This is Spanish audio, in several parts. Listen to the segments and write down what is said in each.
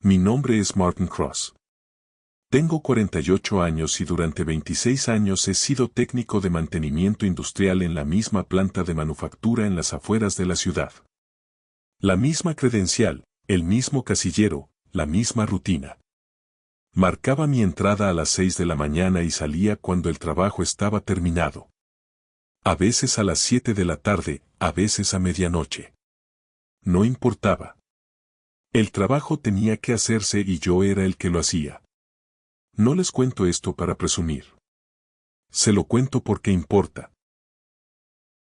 Mi nombre es Martin Cross. Tengo 48 años y durante 26 años he sido técnico de mantenimiento industrial en la misma planta de manufactura en las afueras de la ciudad. La misma credencial, el mismo casillero, la misma rutina. Marcaba mi entrada a las 6 de la mañana y salía cuando el trabajo estaba terminado. A veces a las 7 de la tarde, a veces a medianoche. No importaba. El trabajo tenía que hacerse y yo era el que lo hacía. No les cuento esto para presumir. Se lo cuento porque importa.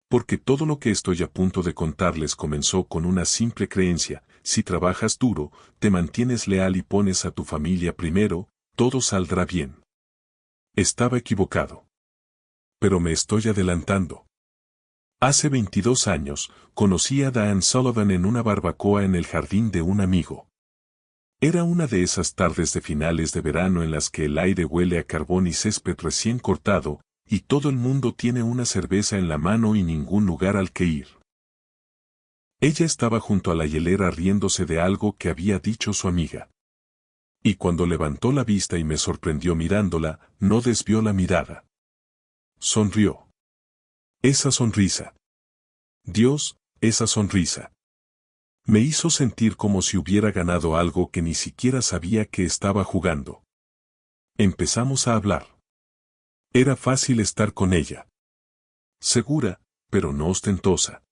Porque todo lo que estoy a punto de contarles comenzó con una simple creencia: si trabajas duro, te mantienes leal y pones a tu familia primero, todo saldrá bien. Estaba equivocado. Pero me estoy adelantando. Hace 22 años, conocí a Diane Sullivan en una barbacoa en el jardín de un amigo. Era una de esas tardes de finales de verano en las que el aire huele a carbón y césped recién cortado, y todo el mundo tiene una cerveza en la mano y ningún lugar al que ir. Ella estaba junto a la hielera riéndose de algo que había dicho su amiga. Y cuando levantó la vista y me sorprendió mirándola, no desvió la mirada. Sonrió. Esa sonrisa. Dios, esa sonrisa. Me hizo sentir como si hubiera ganado algo que ni siquiera sabía que estaba jugando. Empezamos a hablar. Era fácil estar con ella. Segura, pero no ostentosa.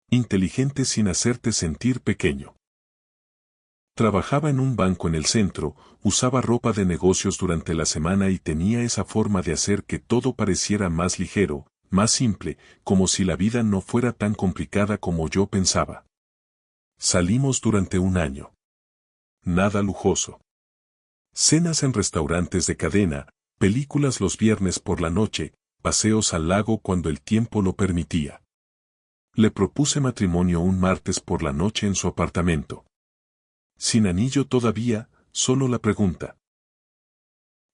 Inteligente sin hacerte sentir pequeño. Trabajaba en un banco en el centro, usaba ropa de negocios durante la semana y tenía esa forma de hacer que todo pareciera más ligero, más simple, como si la vida no fuera tan complicada como yo pensaba. Salimos durante un año. Nada lujoso. Cenas en restaurantes de cadena, películas los viernes por la noche, paseos al lago cuando el tiempo lo permitía. Le propuse matrimonio un martes por la noche en su apartamento. Sin anillo todavía, solo la pregunta.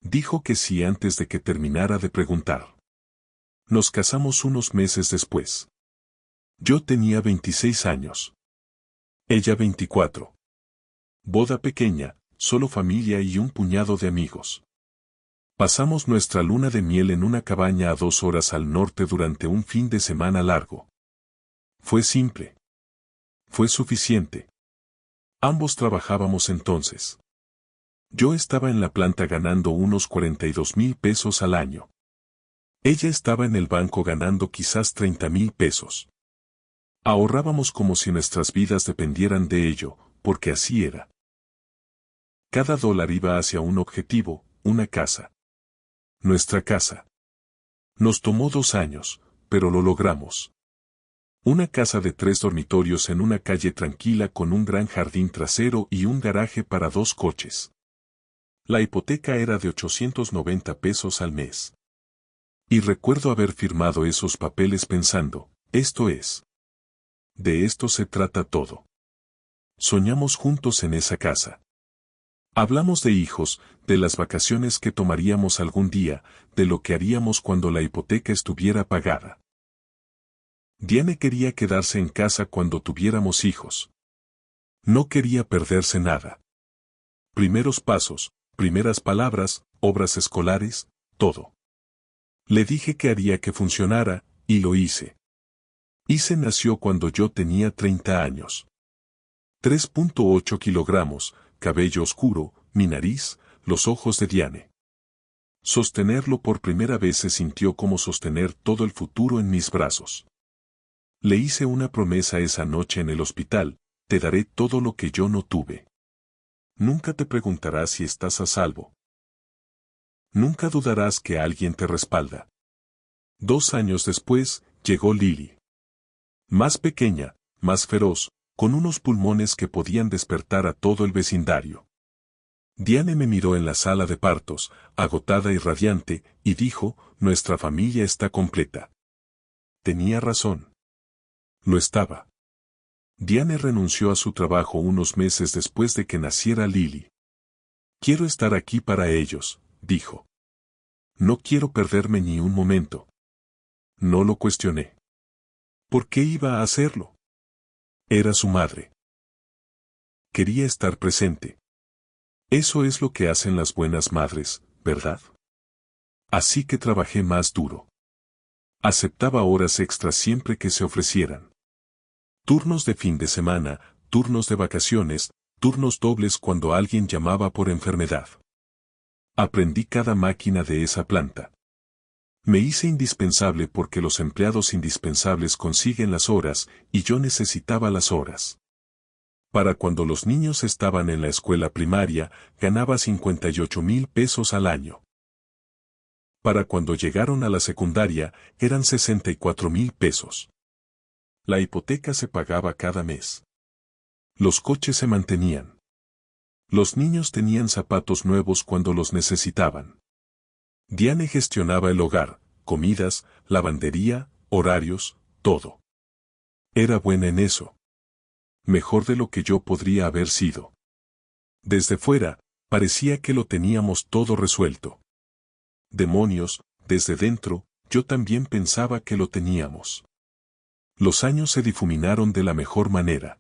Dijo que sí antes de que terminara de preguntar. Nos casamos unos meses después. Yo tenía 26 años. Ella 24. Boda pequeña, solo familia y un puñado de amigos. Pasamos nuestra luna de miel en una cabaña a 2 horas al norte durante un fin de semana largo. Fue simple. Fue suficiente. Ambos trabajábamos entonces. Yo estaba en la planta ganando unos 42,000 pesos al año. Ella estaba en el banco ganando quizás 30,000 pesos. Ahorrábamos como si nuestras vidas dependieran de ello, porque así era. Cada dólar iba hacia un objetivo, una casa. Nuestra casa. Nos tomó 2 años, pero lo logramos. Una casa de 3 dormitorios en una calle tranquila con un gran jardín trasero y un garaje para 2 coches. La hipoteca era de 890 pesos al mes. Y recuerdo haber firmado esos papeles pensando, esto es. De esto se trata todo. Soñamos juntos en esa casa. Hablamos de hijos, de las vacaciones que tomaríamos algún día, de lo que haríamos cuando la hipoteca estuviera pagada. Diane quería quedarse en casa cuando tuviéramos hijos. No quería perderse nada. Primeros pasos, primeras palabras, obras escolares, todo. Le dije que haría que funcionara, y lo hice. Ise nació cuando yo tenía 30 años. 3,8 kilogramos, cabello oscuro, mi nariz, los ojos de Diane. Sostenerlo por primera vez se sintió como sostener todo el futuro en mis brazos. Le hice una promesa esa noche en el hospital: te daré todo lo que yo no tuve. Nunca te preguntarás si estás a salvo. Nunca dudarás que alguien te respalda. 2 años después, llegó Lily. Más pequeña, más feroz, con unos pulmones que podían despertar a todo el vecindario. Diane me miró en la sala de partos, agotada y radiante, y dijo: nuestra familia está completa. Tenía razón. Lo estaba. Diane renunció a su trabajo unos meses después de que naciera Lily. Quiero estar aquí para ellos, dijo. No quiero perderme ni un momento. No lo cuestioné. ¿Por qué iba a hacerlo? Era su madre. Quería estar presente. Eso es lo que hacen las buenas madres, ¿verdad? Así que trabajé más duro. Aceptaba horas extras siempre que se ofrecieran. Turnos de fin de semana, turnos de vacaciones, turnos dobles cuando alguien llamaba por enfermedad. Aprendí cada máquina de esa planta. Me hice indispensable porque los empleados indispensables consiguen las horas y yo necesitaba las horas. Para cuando los niños estaban en la escuela primaria, ganaba 58,000 pesos al año. Para cuando llegaron a la secundaria, eran 64,000 pesos. La hipoteca se pagaba cada mes. Los coches se mantenían. Los niños tenían zapatos nuevos cuando los necesitaban. Diane gestionaba el hogar, comidas, lavandería, horarios, todo. Era buena en eso. Mejor de lo que yo podría haber sido. Desde fuera, parecía que lo teníamos todo resuelto. Demonios, desde dentro, yo también pensaba que lo teníamos. Los años se difuminaron de la mejor manera.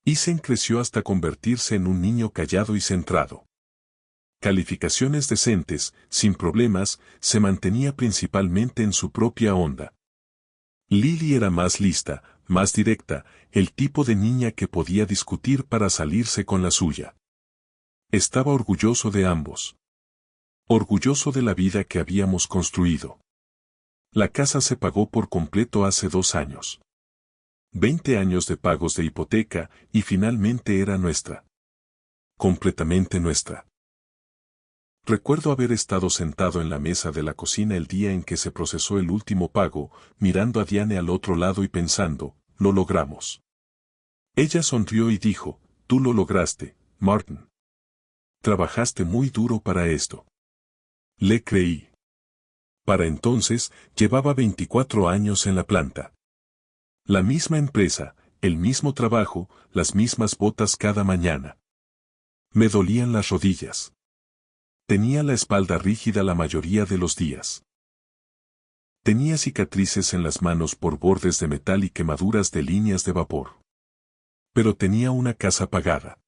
Isen creció hasta convertirse en un niño callado y centrado. Calificaciones decentes, sin problemas, se mantenía principalmente en su propia onda. Lily era más lista, más directa, el tipo de niña que podía discutir para salirse con la suya. Estaba orgulloso de ambos. Orgulloso de la vida que habíamos construido. La casa se pagó por completo hace 2 años. 20 años de pagos de hipoteca y finalmente era nuestra. Completamente nuestra. Recuerdo haber estado sentado en la mesa de la cocina el día en que se procesó el último pago, mirando a Diane al otro lado y pensando, lo logramos. Ella sonrió y dijo, tú lo lograste, Martin. Trabajaste muy duro para esto. Le creí. Para entonces, llevaba 24 años en la planta. La misma empresa, el mismo trabajo, las mismas botas cada mañana. Me dolían las rodillas. Tenía la espalda rígida la mayoría de los días. Tenía cicatrices en las manos por bordes de metal y quemaduras de líneas de vapor. Pero tenía una casa pagada.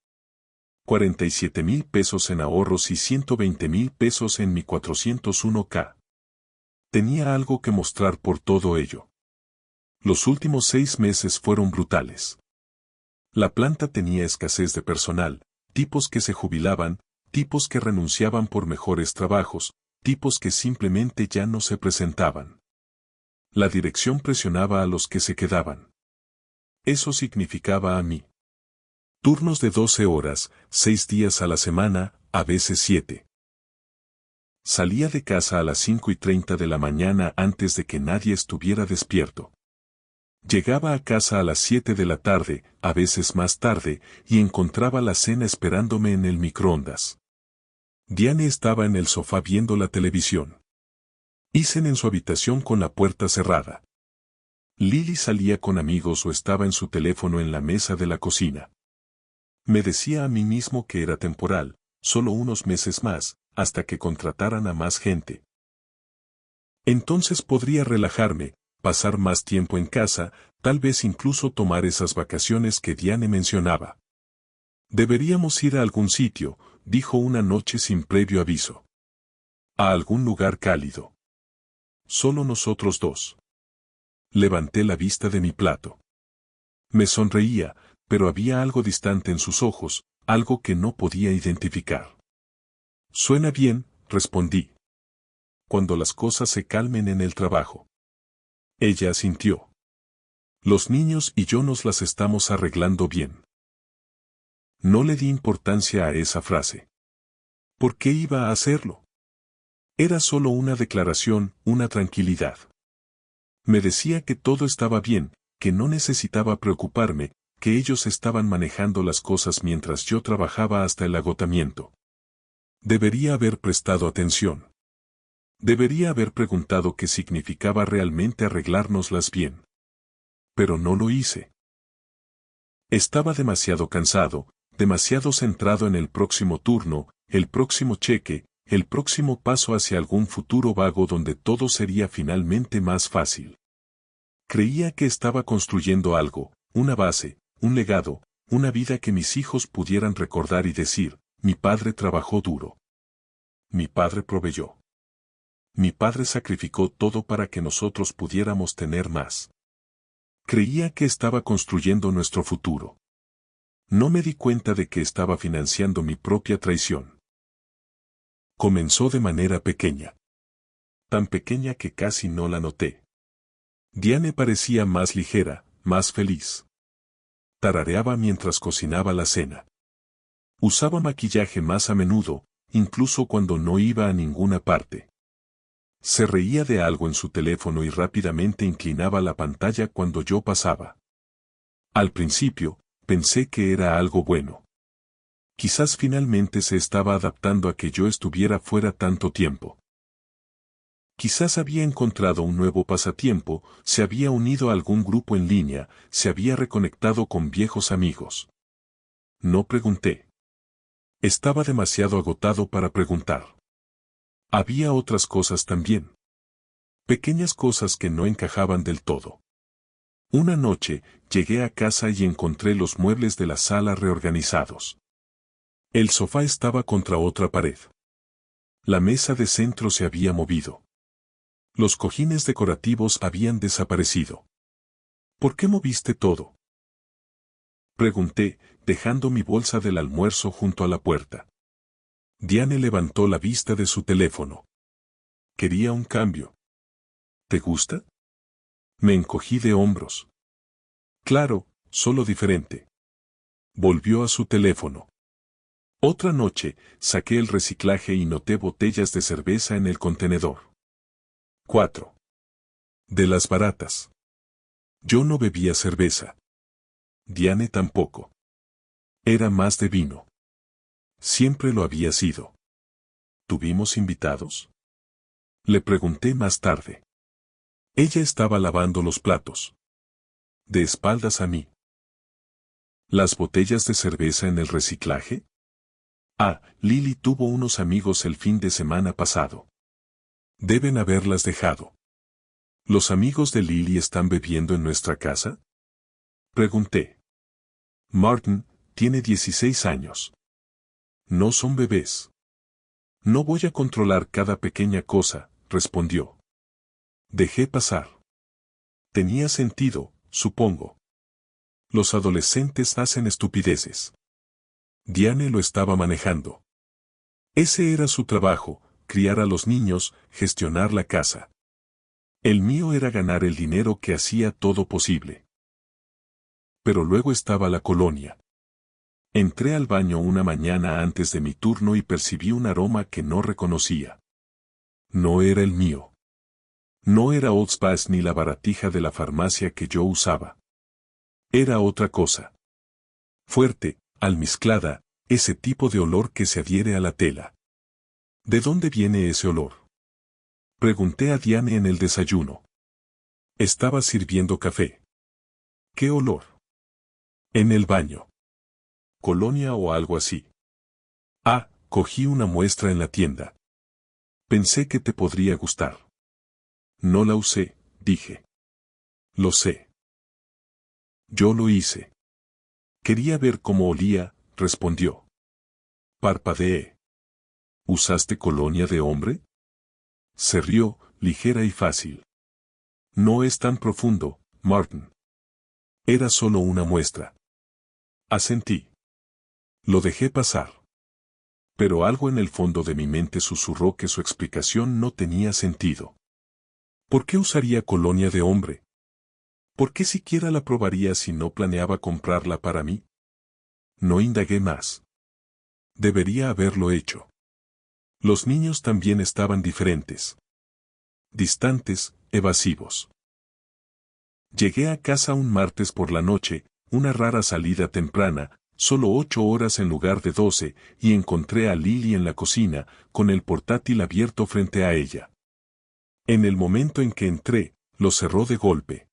47,000 pesos en ahorros y 120,000 pesos en mi 401k. Tenía algo que mostrar por todo ello. Los últimos 6 meses fueron brutales. La planta tenía escasez de personal, tipos que se jubilaban, tipos que renunciaban por mejores trabajos, tipos que simplemente ya no se presentaban. La dirección presionaba a los que se quedaban. Eso significaba a mí. Turnos de 12 horas, 6 días a la semana, a veces 7. Salía de casa a las 5:30 de la mañana antes de que nadie estuviera despierto. Llegaba a casa a las 7 de la tarde, a veces más tarde, y encontraba la cena esperándome en el microondas. Diane estaba en el sofá viendo la televisión. Isen en su habitación con la puerta cerrada. Lily salía con amigos o estaba en su teléfono en la mesa de la cocina. Me decía a mí mismo que era temporal, solo unos meses más, hasta que contrataran a más gente. Entonces podría relajarme, pasar más tiempo en casa, tal vez incluso tomar esas vacaciones que Diane mencionaba. Deberíamos ir a algún sitio, dijo una noche sin previo aviso. A algún lugar cálido. Solo nosotros dos. Levanté la vista de mi plato. Me sonreía, pero había algo distante en sus ojos, algo que no podía identificar. Suena bien, respondí. Cuando las cosas se calmen en el trabajo. Ella asintió. Los niños y yo nos las estamos arreglando bien. No le di importancia a esa frase. ¿Por qué iba a hacerlo? Era solo una declaración, una tranquilidad. Me decía que todo estaba bien, que no necesitaba preocuparme, que ellos estaban manejando las cosas mientras yo trabajaba hasta el agotamiento. Debería haber prestado atención. Debería haber preguntado qué significaba realmente arreglárnoslas bien. Pero no lo hice. Estaba demasiado cansado, demasiado centrado en el próximo turno, el próximo cheque, el próximo paso hacia algún futuro vago donde todo sería finalmente más fácil. Creía que estaba construyendo algo, una base, un legado, una vida que mis hijos pudieran recordar y decir, Mi padre trabajó duro. Mi padre proveyó. Mi padre sacrificó todo para que nosotros pudiéramos tener más. Creía que estaba construyendo nuestro futuro. No me di cuenta de que estaba financiando mi propia traición. Comenzó de manera pequeña. Tan pequeña que casi no la noté. Diane parecía más ligera, más feliz. Tarareaba mientras cocinaba la cena. Usaba maquillaje más a menudo, incluso cuando no iba a ninguna parte. Se reía de algo en su teléfono y rápidamente inclinaba la pantalla cuando yo pasaba. Al principio, pensé que era algo bueno. Quizás finalmente se estaba adaptando a que yo estuviera fuera tanto tiempo. Quizás había encontrado un nuevo pasatiempo, se había unido a algún grupo en línea, se había reconectado con viejos amigos. No pregunté. Estaba demasiado agotado para preguntar. Había otras cosas también. Pequeñas cosas que no encajaban del todo. Una noche, llegué a casa y encontré los muebles de la sala reorganizados. El sofá estaba contra otra pared. La mesa de centro se había movido. Los cojines decorativos habían desaparecido. ¿Por qué moviste todo? Pregunté, dejando mi bolsa del almuerzo junto a la puerta. Diane levantó la vista de su teléfono. Quería un cambio. ¿Te gusta? Me encogí de hombros. Claro, solo diferente. Volvió a su teléfono. Otra noche, saqué el reciclaje y noté botellas de cerveza en el contenedor. 4. De las baratas. Yo no bebía cerveza. Diane tampoco. Era más de vino. Siempre lo había sido. ¿Tuvimos invitados? Le pregunté más tarde. Ella estaba lavando los platos. De espaldas a mí. ¿Las botellas de cerveza en el reciclaje? Ah, Lily tuvo unos amigos el fin de semana pasado. Deben haberlas dejado. ¿Los amigos de Lily están bebiendo en nuestra casa? Pregunté. Martin tiene 16 años. No son bebés. No voy a controlar cada pequeña cosa, respondió. Dejé pasar. Tenía sentido, supongo. Los adolescentes hacen estupideces. Diane lo estaba manejando. Ese era su trabajo, criar a los niños, gestionar la casa. El mío era ganar el dinero que hacía todo posible. Pero luego estaba la colonia. Entré al baño una mañana antes de mi turno y percibí un aroma que no reconocía. No era el mío. No era Old Spice ni la baratija de la farmacia que yo usaba. Era otra cosa. Fuerte, almizclada, ese tipo de olor que se adhiere a la tela. ¿De dónde viene ese olor? Pregunté a Diane en el desayuno. Estaba sirviendo café. ¿Qué olor? En el baño. Colonia o algo así. Ah, cogí una muestra en la tienda. Pensé que te podría gustar. No la usé, dije. Lo sé. Yo lo hice. Quería ver cómo olía, respondió. Parpadeé. ¿Usaste colonia de hombre? Se rió, ligera y fácil. No es tan profundo, Martin. Era solo una muestra. Asentí. Lo dejé pasar. Pero algo en el fondo de mi mente susurró que su explicación no tenía sentido. ¿Por qué usaría colonia de hombre? ¿Por qué siquiera la probaría si no planeaba comprarla para mí? No indagué más. Debería haberlo hecho. Los niños también estaban diferentes. Distantes, evasivos. Llegué a casa un martes por la noche, una rara salida temprana, solo 8 horas en lugar de 12, y encontré a Lily en la cocina, con el portátil abierto frente a ella. En el momento en que entré, lo cerró de golpe.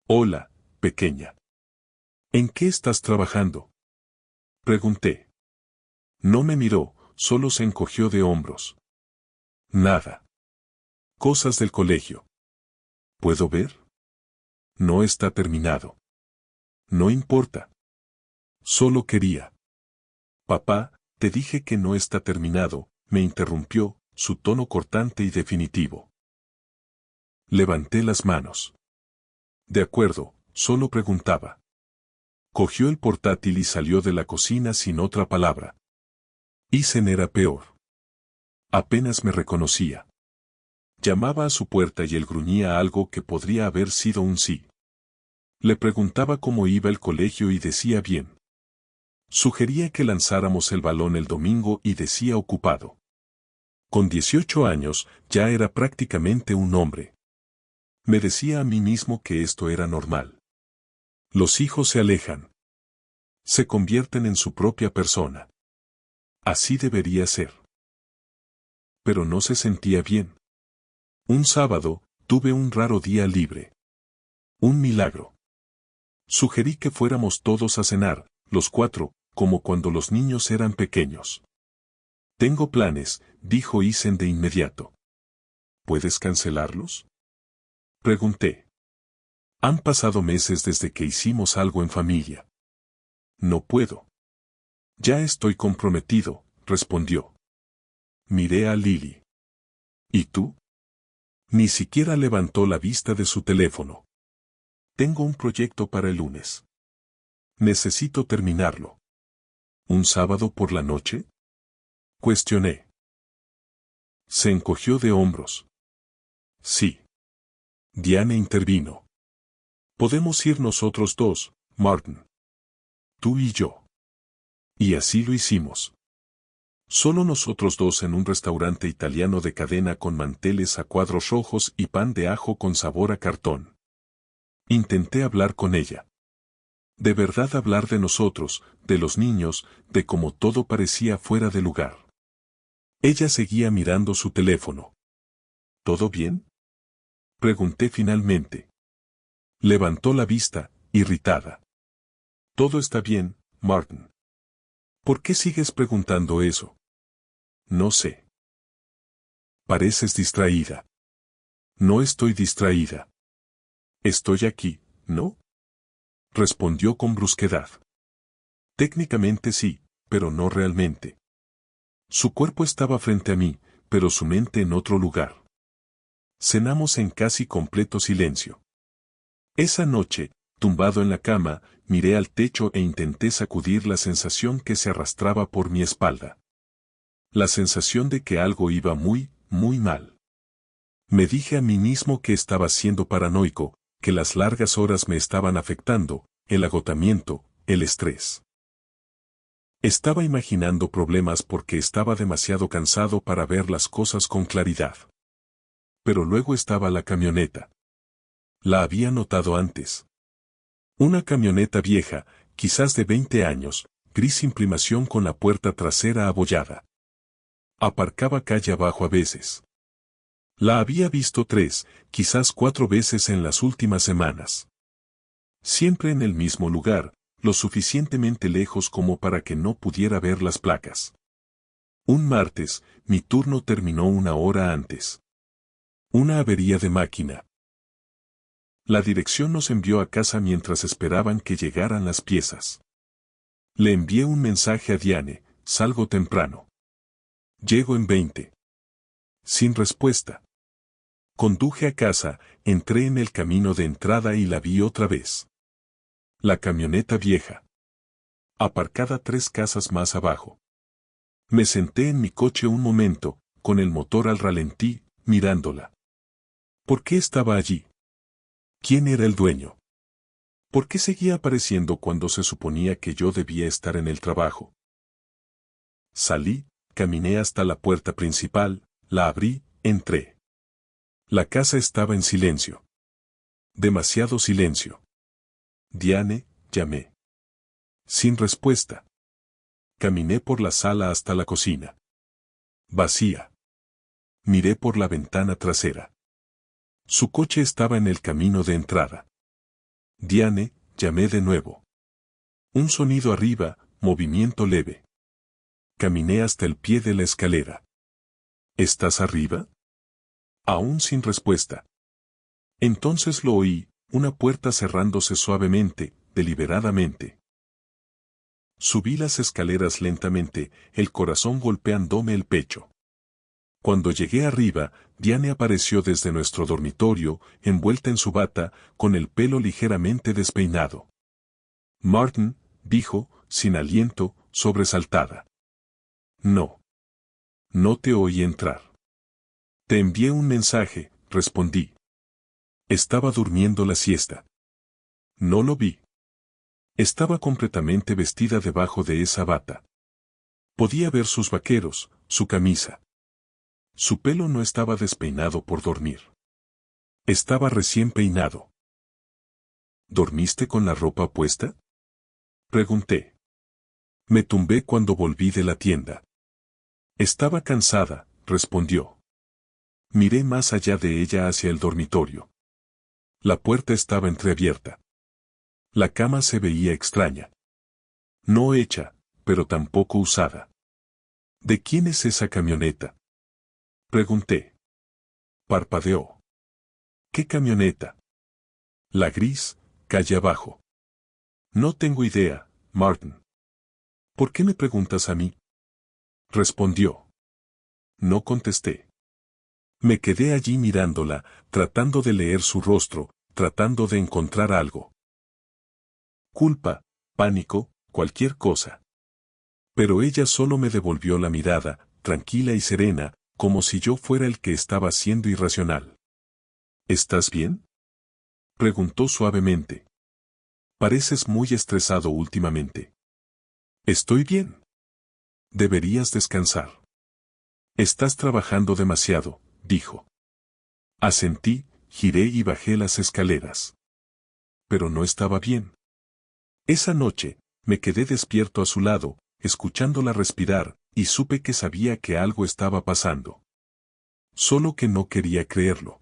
Hola, pequeña. ¿En qué estás trabajando? Pregunté. No me miró, solo se encogió de hombros. Nada. Cosas del colegio. ¿Puedo ver? No está terminado. No importa. Solo quería. Papá, Te dije que no está terminado, me interrumpió, su tono cortante y definitivo. Levanté las manos. De acuerdo, solo preguntaba. Cogió el portátil y salió de la cocina sin otra palabra. Isen era peor. Apenas me reconocía. Llamaba a su puerta y él gruñía algo que podría haber sido un sí. Le preguntaba cómo iba el colegio y decía bien. Sugería que lanzáramos el balón el domingo y decía ocupado. Con 18 años, ya era prácticamente un hombre. Me decía a mí mismo que esto era normal. Los hijos se alejan. Se convierten en su propia persona. Así debería ser. Pero no se sentía bien. Un sábado, tuve un raro día libre. Un milagro. Sugerí que fuéramos todos a cenar, los 4, como cuando los niños eran pequeños. Tengo planes, dijo Isen de inmediato. ¿Puedes cancelarlos? Pregunté. Han pasado meses desde que hicimos algo en familia. No puedo. Ya estoy comprometido, respondió. Miré a Lily. ¿Y tú? Ni siquiera levantó la vista de su teléfono. Tengo un proyecto para el lunes. Necesito terminarlo. ¿Un sábado por la noche? Cuestioné. Se encogió de hombros. Sí. Diane intervino. Podemos ir nosotros dos, Martin. Tú y yo. Y así lo hicimos. Solo nosotros dos en un restaurante italiano de cadena con manteles a cuadros rojos y pan de ajo con sabor a cartón. Intenté hablar con ella. De verdad hablar de nosotros, de los niños, de cómo todo parecía fuera de lugar. Ella seguía mirando su teléfono. ¿Todo bien? Pregunté finalmente. Levantó la vista, irritada. Todo está bien, Martin. ¿Por qué sigues preguntando eso? No sé. Pareces distraída. No estoy distraída. Estoy aquí, ¿no? Respondió con brusquedad. Técnicamente sí, pero no realmente. Su cuerpo estaba frente a mí, pero su mente en otro lugar. Cenamos en casi completo silencio. Esa noche, tumbado en la cama, miré al techo e intenté sacudir la sensación que se arrastraba por mi espalda. La sensación de que algo iba muy, muy mal. Me dije a mí mismo que estaba siendo paranoico, que las largas horas me estaban afectando, el agotamiento, el estrés. Estaba imaginando problemas porque estaba demasiado cansado para ver las cosas con claridad. Pero luego estaba la camioneta. La había notado antes. Una camioneta vieja, quizás de 20 años, gris imprimación con la puerta trasera abollada. Aparcaba calle abajo a veces. La había visto 3, quizás 4 veces en las últimas semanas. Siempre en el mismo lugar, lo suficientemente lejos como para que no pudiera ver las placas. Un martes, mi turno terminó 1 hora antes. Una avería de máquina. La dirección nos envió a casa mientras esperaban que llegaran las piezas. Le envié un mensaje a Diane, salgo temprano. Llego en 20. Sin respuesta. Conduje a casa, entré en el camino de entrada y la vi otra vez. La camioneta vieja. Aparcada 3 casas más abajo. Me senté en mi coche un momento, con el motor al ralentí, mirándola. ¿Por qué estaba allí? ¿Quién era el dueño? ¿Por qué seguía apareciendo cuando se suponía que yo debía estar en el trabajo? Salí, caminé hasta la puerta principal, la abrí, entré. La casa estaba en silencio. Demasiado silencio. Diane, llamé. Sin respuesta. Caminé por la sala hasta la cocina. Vacía. Miré por la ventana trasera. Su coche estaba en el camino de entrada. Diane, llamé de nuevo. Un sonido arriba, movimiento leve. Caminé hasta el pie de la escalera. ¿Estás arriba? Aún sin respuesta. Entonces lo oí, una puerta cerrándose suavemente, deliberadamente. Subí las escaleras lentamente, el corazón golpeándome el pecho. Cuando llegué arriba, Diane apareció desde nuestro dormitorio, envuelta en su bata, con el pelo ligeramente despeinado. Martin, dijo, sin aliento, sobresaltada. No. No te oí entrar. Te envié un mensaje, respondí. Estaba durmiendo la siesta. No lo vi. Estaba completamente vestida debajo de esa bata. Podía ver sus vaqueros, su camisa. Su pelo no estaba despeinado por dormir. Estaba recién peinado. ¿Dormiste con la ropa puesta? Pregunté. Me tumbé cuando volví de la tienda. Estaba cansada, respondió. Miré más allá de ella hacia el dormitorio. La puerta estaba entreabierta. La cama se veía extraña. No hecha, pero tampoco usada. ¿De quién es esa camioneta? Pregunté. Parpadeó. ¿Qué camioneta? La gris, calle abajo. No tengo idea, Martin. ¿Por qué me preguntas a mí? Respondió. No contesté. Me quedé allí mirándola, tratando de leer su rostro, tratando de encontrar algo. Culpa, pánico, cualquier cosa. Pero ella solo me devolvió la mirada, tranquila y serena, como si yo fuera el que estaba siendo irracional. ¿Estás bien? Preguntó suavemente. Pareces muy estresado últimamente. Estoy bien. Deberías descansar. Estás trabajando demasiado, dijo. Asentí, giré y bajé las escaleras. Pero no estaba bien. Esa noche, me quedé despierto a su lado, escuchándola respirar, y supe que sabía que algo estaba pasando. Solo que no quería creerlo.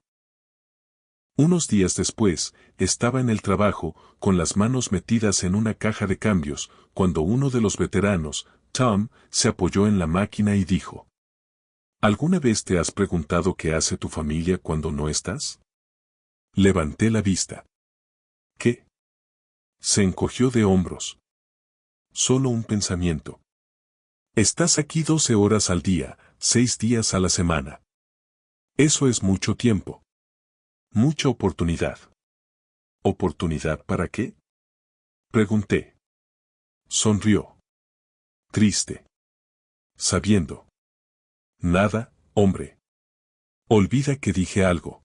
Unos días después, estaba en el trabajo, con las manos metidas en una caja de cambios, cuando uno de los veteranos, Tom, se apoyó en la máquina y dijo: ¿Alguna vez te has preguntado qué hace tu familia cuando no estás? Levanté la vista. ¿Qué? Se encogió de hombros. Solo un pensamiento. Estás aquí 12 horas al día, 6 días a la semana. Eso es mucho tiempo. Mucha oportunidad. ¿Oportunidad para qué? Pregunté. Sonrió. Triste. Sabiendo. Nada, hombre. Olvida que dije algo.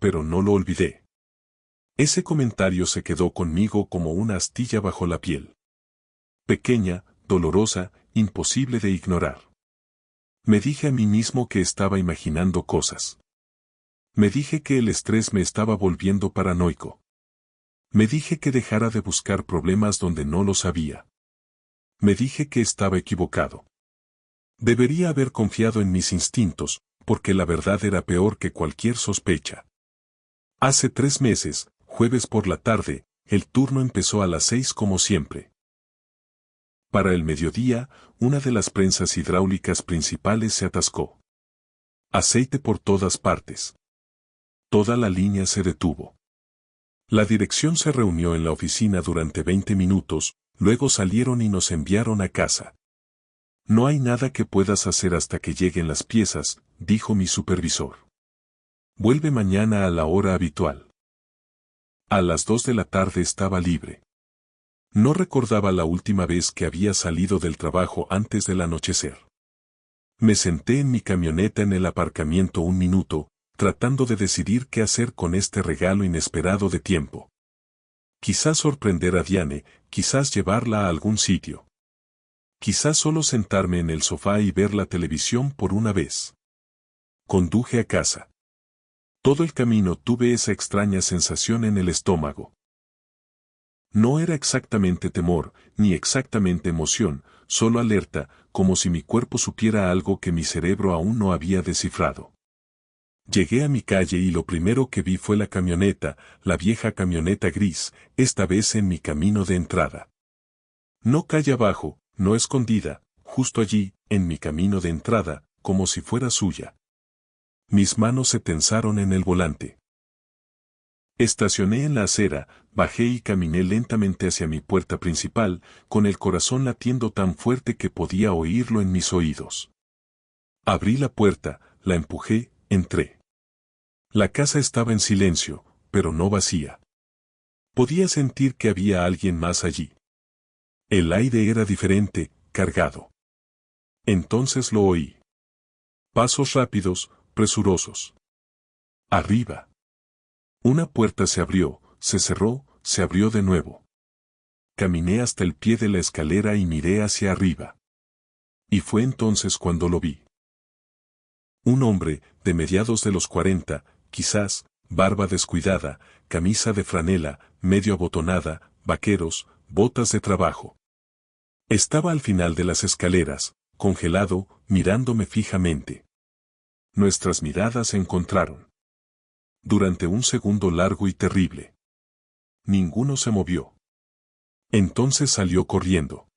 Pero no lo olvidé. Ese comentario se quedó conmigo como una astilla bajo la piel. Pequeña, dolorosa, imposible de ignorar. Me dije a mí mismo que estaba imaginando cosas. Me dije que el estrés me estaba volviendo paranoico. Me dije que dejara de buscar problemas donde no los había. Me dije que estaba equivocado. Debería haber confiado en mis instintos, porque la verdad era peor que cualquier sospecha. Hace 3 meses, jueves por la tarde, el turno empezó a las 6 como siempre. Para el mediodía, una de las prensas hidráulicas principales se atascó. Aceite por todas partes. Toda la línea se detuvo. La dirección se reunió en la oficina durante 20 minutos, luego salieron y nos enviaron a casa. No hay nada que puedas hacer hasta que lleguen las piezas, dijo mi supervisor. Vuelve mañana a la hora habitual. A las 2 de la tarde estaba libre. No recordaba la última vez que había salido del trabajo antes del anochecer. Me senté en mi camioneta en el aparcamiento un minuto, tratando de decidir qué hacer con este regalo inesperado de tiempo. Quizás sorprender a Diane, quizás llevarla a algún sitio. Quizás solo sentarme en el sofá y ver la televisión por una vez. Conduje a casa. Todo el camino tuve esa extraña sensación en el estómago. No era exactamente temor, ni exactamente emoción, solo alerta, como si mi cuerpo supiera algo que mi cerebro aún no había descifrado. Llegué a mi calle y lo primero que vi fue la camioneta, la vieja camioneta gris, esta vez en mi camino de entrada. No calle abajo, no escondida, justo allí, en mi camino de entrada, como si fuera suya. Mis manos se tensaron en el volante. Estacioné en la acera, bajé y caminé lentamente hacia mi puerta principal, con el corazón latiendo tan fuerte que podía oírlo en mis oídos. Abrí la puerta, la empujé, entré. La casa estaba en silencio, pero no vacía. Podía sentir que había alguien más allí. El aire era diferente, cargado. Entonces lo oí. Pasos rápidos, presurosos. Arriba. Una puerta se abrió, se cerró, se abrió de nuevo. Caminé hasta el pie de la escalera y miré hacia arriba. Y fue entonces cuando lo vi. Un hombre, de mediados de los 40, quizás, barba descuidada, camisa de franela, medio abotonada, vaqueros, botas de trabajo. Estaba al final de las escaleras, congelado, mirándome fijamente. Nuestras miradas se encontraron. Durante un segundo largo y terrible. Ninguno se movió. Entonces salió corriendo.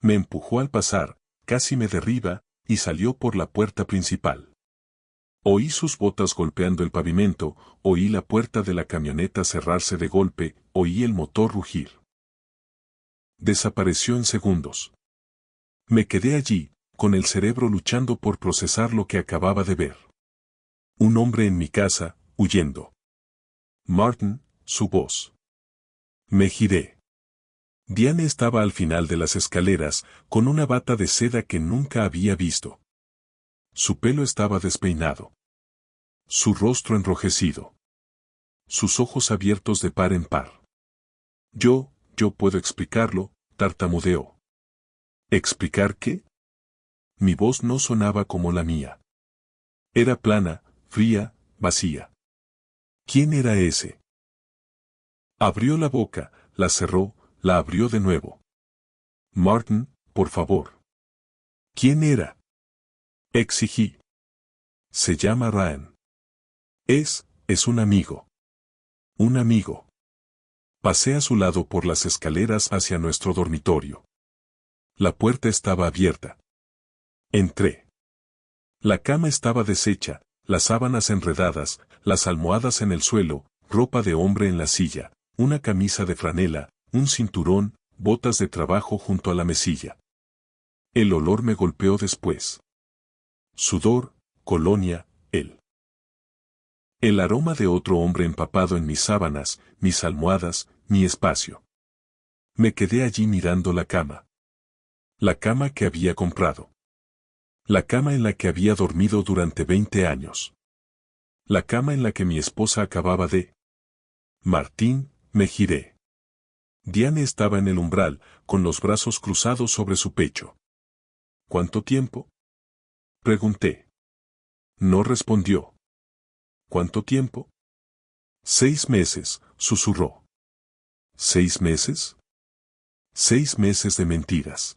Me empujó al pasar, casi me derriba, y salió por la puerta principal. Oí sus botas golpeando el pavimento, oí la puerta de la camioneta cerrarse de golpe, oí el motor rugir. Desapareció en segundos. Me quedé allí, con el cerebro luchando por procesar lo que acababa de ver. Un hombre en mi casa, huyendo. Martin, su voz. Me giré. Diane estaba al final de las escaleras, con una bata de seda que nunca había visto. Su pelo estaba despeinado. Su rostro enrojecido. Sus ojos abiertos de par en par. Yo puedo explicarlo, tartamudeó. ¿Explicar qué? Mi voz no sonaba como la mía. Era plana, fría, vacía. ¿Quién era ese? Abrió la boca, la cerró, la abrió de nuevo. Martin, por favor. ¿Quién era? Exigí. Se llama Ryan. Es un amigo. Un amigo. Pasé a su lado por las escaleras hacia nuestro dormitorio. La puerta estaba abierta. Entré. La cama estaba deshecha, las sábanas enredadas, las almohadas en el suelo, ropa de hombre en la silla, una camisa de franela, un cinturón, botas de trabajo junto a la mesilla. El olor me golpeó después. Sudor, colonia, él. El aroma de otro hombre empapado en mis sábanas, mis almohadas, mi espacio. Me quedé allí mirando la cama. La cama que había comprado. La cama en la que había dormido durante 20 años. La cama en la que mi esposa acababa de... Martín, me giré. Diane estaba en el umbral, con los brazos cruzados sobre su pecho. ¿Cuánto tiempo? Pregunté. No respondió. ¿Cuánto tiempo? 6 meses, susurró. ¿6 meses? 6 meses de mentiras.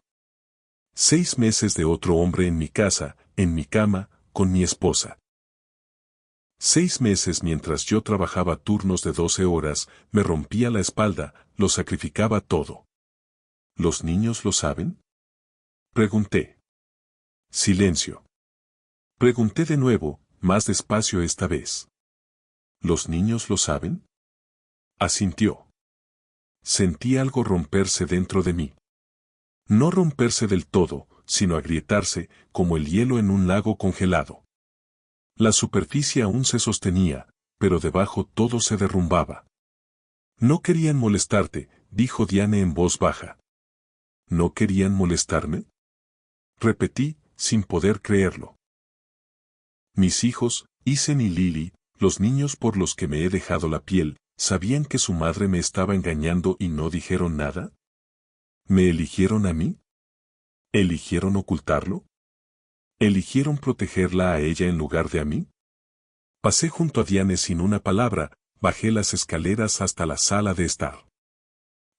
6 meses de otro hombre en mi casa, en mi cama, con mi esposa. 6 meses mientras yo trabajaba turnos de 12 horas, me rompía la espalda, lo sacrificaba todo. ¿Los niños lo saben? Pregunté. Silencio. Pregunté de nuevo, más despacio esta vez. ¿Los niños lo saben? Asintió. Sentí algo romperse dentro de mí. No romperse del todo, sino agrietarse, como el hielo en un lago congelado. La superficie aún se sostenía, pero debajo todo se derrumbaba. No querían molestarte, dijo Diane en voz baja. ¿No querían molestarme? Repetí, sin poder creerlo. Mis hijos, Isen y Lily, los niños por los que me he dejado la piel, ¿sabían que su madre me estaba engañando y no dijeron nada? ¿Me eligieron a mí? ¿Eligieron ocultarlo? ¿Eligieron protegerla a ella en lugar de a mí? Pasé junto a Diane sin una palabra, bajé las escaleras hasta la sala de estar.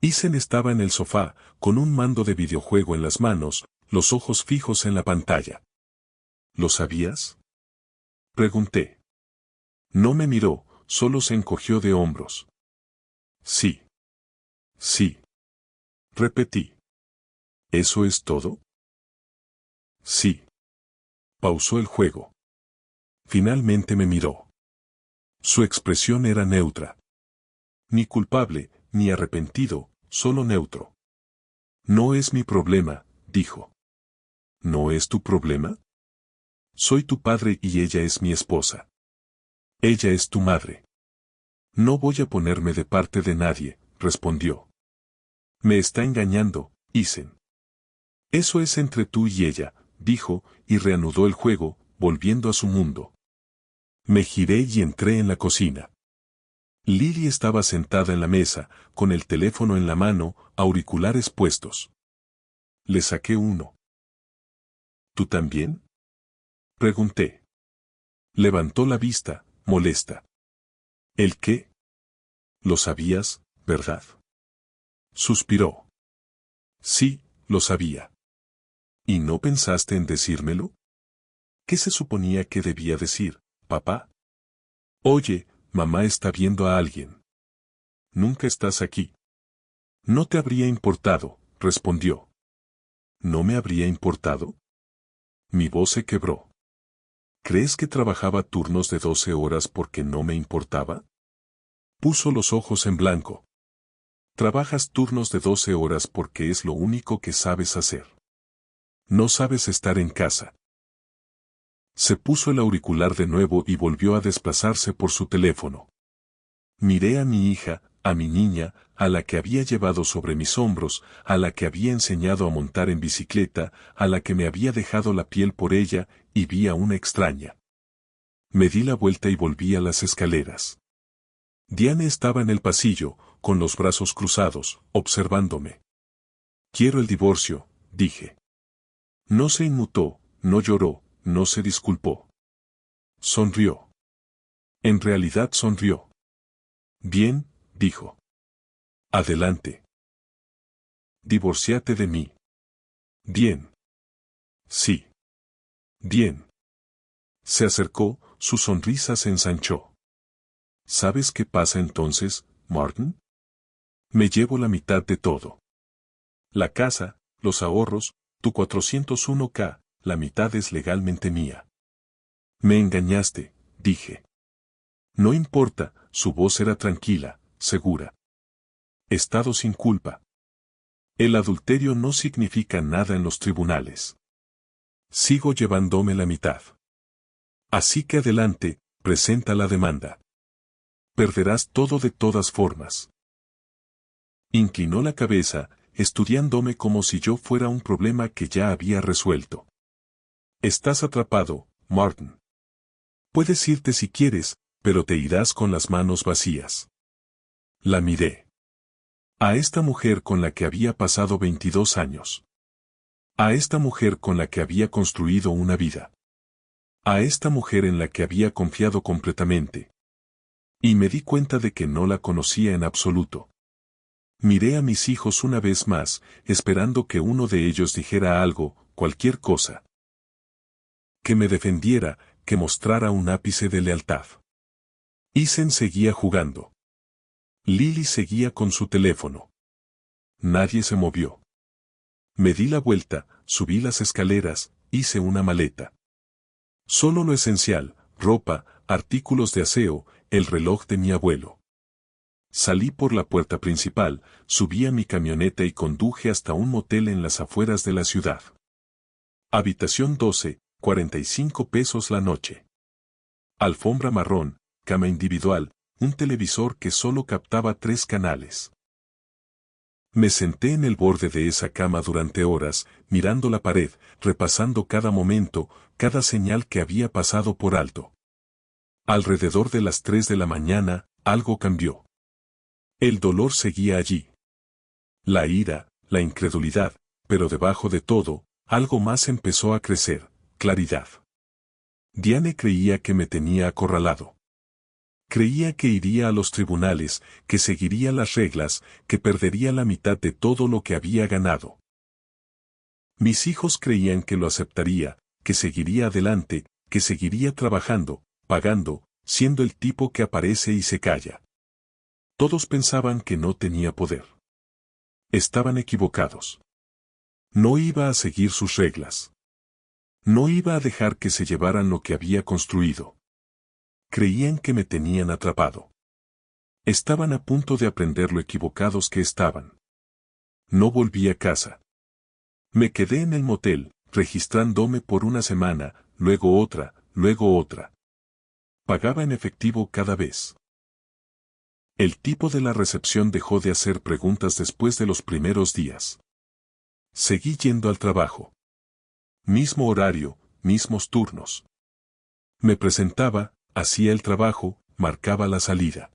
Isen estaba en el sofá, con un mando de videojuego en las manos, los ojos fijos en la pantalla. ¿Lo sabías? Pregunté. No me miró, solo se encogió de hombros. Sí. Sí. Repetí. ¿Eso es todo? Sí. Pausó el juego. Finalmente me miró. Su expresión era neutra. Ni culpable, ni arrepentido, solo neutro. No es mi problema, dijo. ¿No es tu problema? Soy tu padre y ella es mi esposa. Ella es tu madre. No voy a ponerme de parte de nadie, respondió. Me está engañando, Isen. Eso es entre tú y ella, dijo, y reanudó el juego, volviendo a su mundo. Me giré y entré en la cocina. Lily estaba sentada en la mesa, con el teléfono en la mano, auriculares puestos. Le saqué uno. ¿Tú también? Pregunté. Levantó la vista, molesta. ¿El qué? Lo sabías, ¿verdad? Suspiró. Sí, lo sabía. ¿Y no pensaste en decírmelo? ¿Qué se suponía que debía decir, papá? Oye, mamá está viendo a alguien. Nunca estás aquí. No te habría importado, respondió. ¿No me habría importado? Mi voz se quebró. ¿Crees que trabajaba turnos de 12 horas porque no me importaba? Puso los ojos en blanco. Trabajas turnos de 12 horas porque es lo único que sabes hacer. No sabes estar en casa. Se puso el auricular de nuevo y volvió a desplazarse por su teléfono. Miré a mi hija, a mi niña, a la que había llevado sobre mis hombros, a la que había enseñado a montar en bicicleta, a la que me había dejado la piel por ella, y vi a una extraña. Me di la vuelta y volví a las escaleras. Diane estaba en el pasillo, con los brazos cruzados, observándome. Quiero el divorcio, dije. No se inmutó, no lloró, no se disculpó. Sonrió. En realidad sonrió. Bien, dijo. Adelante. Divorciate de mí. Bien. Sí. Bien. Se acercó, su sonrisa se ensanchó. ¿Sabes qué pasa entonces, Martin? Me llevo la mitad de todo. La casa, los ahorros, tu 401k, la mitad es legalmente mía. Me engañaste, dije. No importa, su voz era tranquila, segura. Estado sin culpa. El adulterio no significa nada en los tribunales. Sigo llevándome la mitad. Así que adelante, presenta la demanda. Perderás todo de todas formas. Inclinó la cabeza, estudiándome como si yo fuera un problema que ya había resuelto. Estás atrapado, Martin. Puedes irte si quieres, pero te irás con las manos vacías. La miré. A esta mujer con la que había pasado 22 años. A esta mujer con la que había construido una vida. A esta mujer en la que había confiado completamente. Y me di cuenta de que no la conocía en absoluto. Miré a mis hijos una vez más, esperando que uno de ellos dijera algo, cualquier cosa. Que me defendiera, que mostrara un ápice de lealtad. Isen seguía jugando. Lily seguía con su teléfono. Nadie se movió. Me di la vuelta, subí las escaleras, hice una maleta. Solo lo esencial, ropa, artículos de aseo, el reloj de mi abuelo. Salí por la puerta principal, subí a mi camioneta y conduje hasta un motel en las afueras de la ciudad. Habitación 12, 45 pesos la noche. Alfombra marrón, cama individual, un televisor que solo captaba 3 canales. Me senté en el borde de esa cama durante horas, mirando la pared, repasando cada momento, cada señal que había pasado por alto. Alrededor de las 3 de la mañana, algo cambió. El dolor seguía allí. La ira, la incredulidad, pero debajo de todo, algo más empezó a crecer, claridad. Diane creía que me tenía acorralado. Creía que iría a los tribunales, que seguiría las reglas, que perdería la mitad de todo lo que había ganado. Mis hijos creían que lo aceptaría, que seguiría adelante, que seguiría trabajando, pagando, siendo el tipo que aparece y se calla. Todos pensaban que no tenía poder. Estaban equivocados. No iba a seguir sus reglas. No iba a dejar que se llevaran lo que había construido. Creían que me tenían atrapado. Estaban a punto de aprender lo equivocados que estaban. No volví a casa. Me quedé en el motel, registrándome por una semana, luego otra, luego otra. Pagaba en efectivo cada vez. El tipo de la recepción dejó de hacer preguntas después de los primeros días. Seguí yendo al trabajo. Mismo horario, mismos turnos. Me presentaba, hacía el trabajo, marcaba la salida.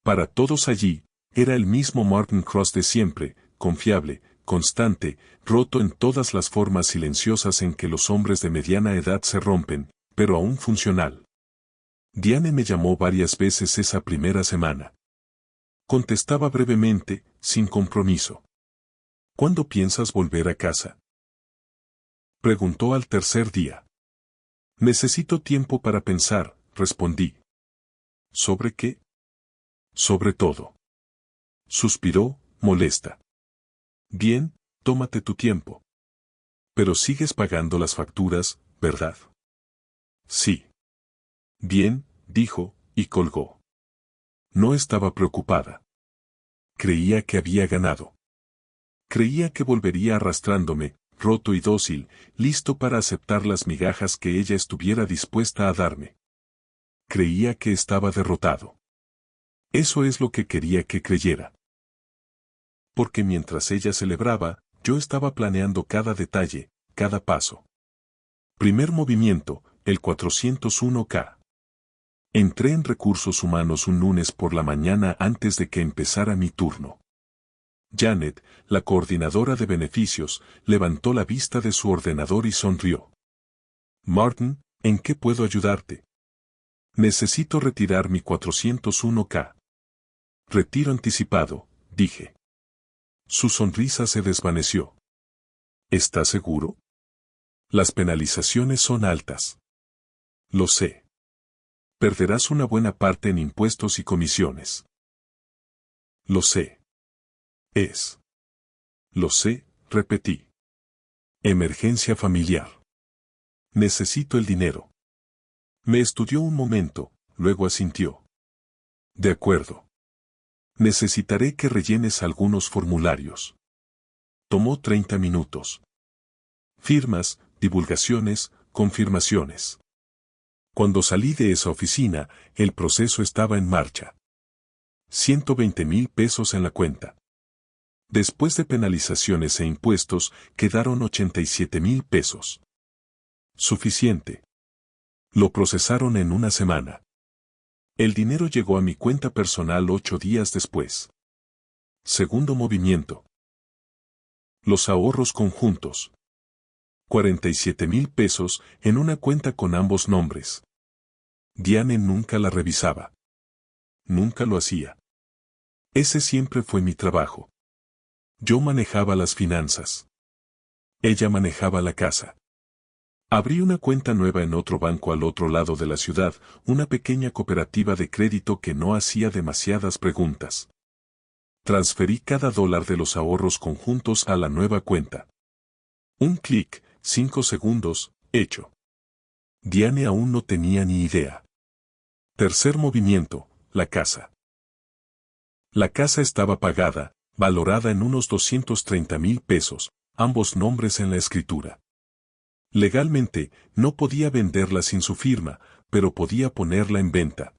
Para todos allí, era el mismo Martin Cross de siempre, confiable, constante, roto en todas las formas silenciosas en que los hombres de mediana edad se rompen, pero aún funcional. Diane me llamó varias veces esa primera semana. Contestaba brevemente, sin compromiso. ¿Cuándo piensas volver a casa?, preguntó al tercer día. Necesito tiempo para pensar, respondí. ¿Sobre qué? Sobre todo. Suspiró, molesta. Bien, tómate tu tiempo. Pero sigues pagando las facturas, ¿verdad? Sí. Bien, dijo, y colgó. No estaba preocupada. Creía que había ganado. Creía que volvería arrastrándome, roto y dócil, listo para aceptar las migajas que ella estuviera dispuesta a darme. Creía que estaba derrotado. Eso es lo que quería que creyera. Porque mientras ella celebraba, yo estaba planeando cada detalle, cada paso. Primer movimiento, el 401K. Entré en recursos humanos un lunes por la mañana antes de que empezara mi turno. Janet, la coordinadora de beneficios, levantó la vista de su ordenador y sonrió. Martin, ¿en qué puedo ayudarte? Necesito retirar mi 401K. Retiro anticipado, dije. Su sonrisa se desvaneció. ¿Estás seguro? Las penalizaciones son altas. Lo sé. Perderás una buena parte en impuestos y comisiones. Lo sé. Lo sé, repetí. Emergencia familiar. Necesito el dinero. Me estudió un momento, luego asintió. De acuerdo. Necesitaré que rellenes algunos formularios. Tomó 30 minutos. Firmas, divulgaciones, confirmaciones. Cuando salí de esa oficina, el proceso estaba en marcha. 120,000 pesos en la cuenta. Después de penalizaciones e impuestos, quedaron 87,000 pesos. Suficiente. Lo procesaron en una semana. El dinero llegó a mi cuenta personal 8 días después. Segundo movimiento. Los ahorros conjuntos. 47,000 pesos en una cuenta con ambos nombres. Diane nunca la revisaba. Nunca lo hacía. Ese siempre fue mi trabajo. Yo manejaba las finanzas. Ella manejaba la casa. Abrí una cuenta nueva en otro banco al otro lado de la ciudad, una pequeña cooperativa de crédito que no hacía demasiadas preguntas. Transferí cada $1 de los ahorros conjuntos a la nueva cuenta. Un clic, 5 segundos, hecho. Diane aún no tenía ni idea. Tercer movimiento, la casa. La casa estaba pagada, valorada en unos 230,000 pesos, ambos nombres en la escritura. Legalmente, no podía venderla sin su firma, pero podía ponerla en venta.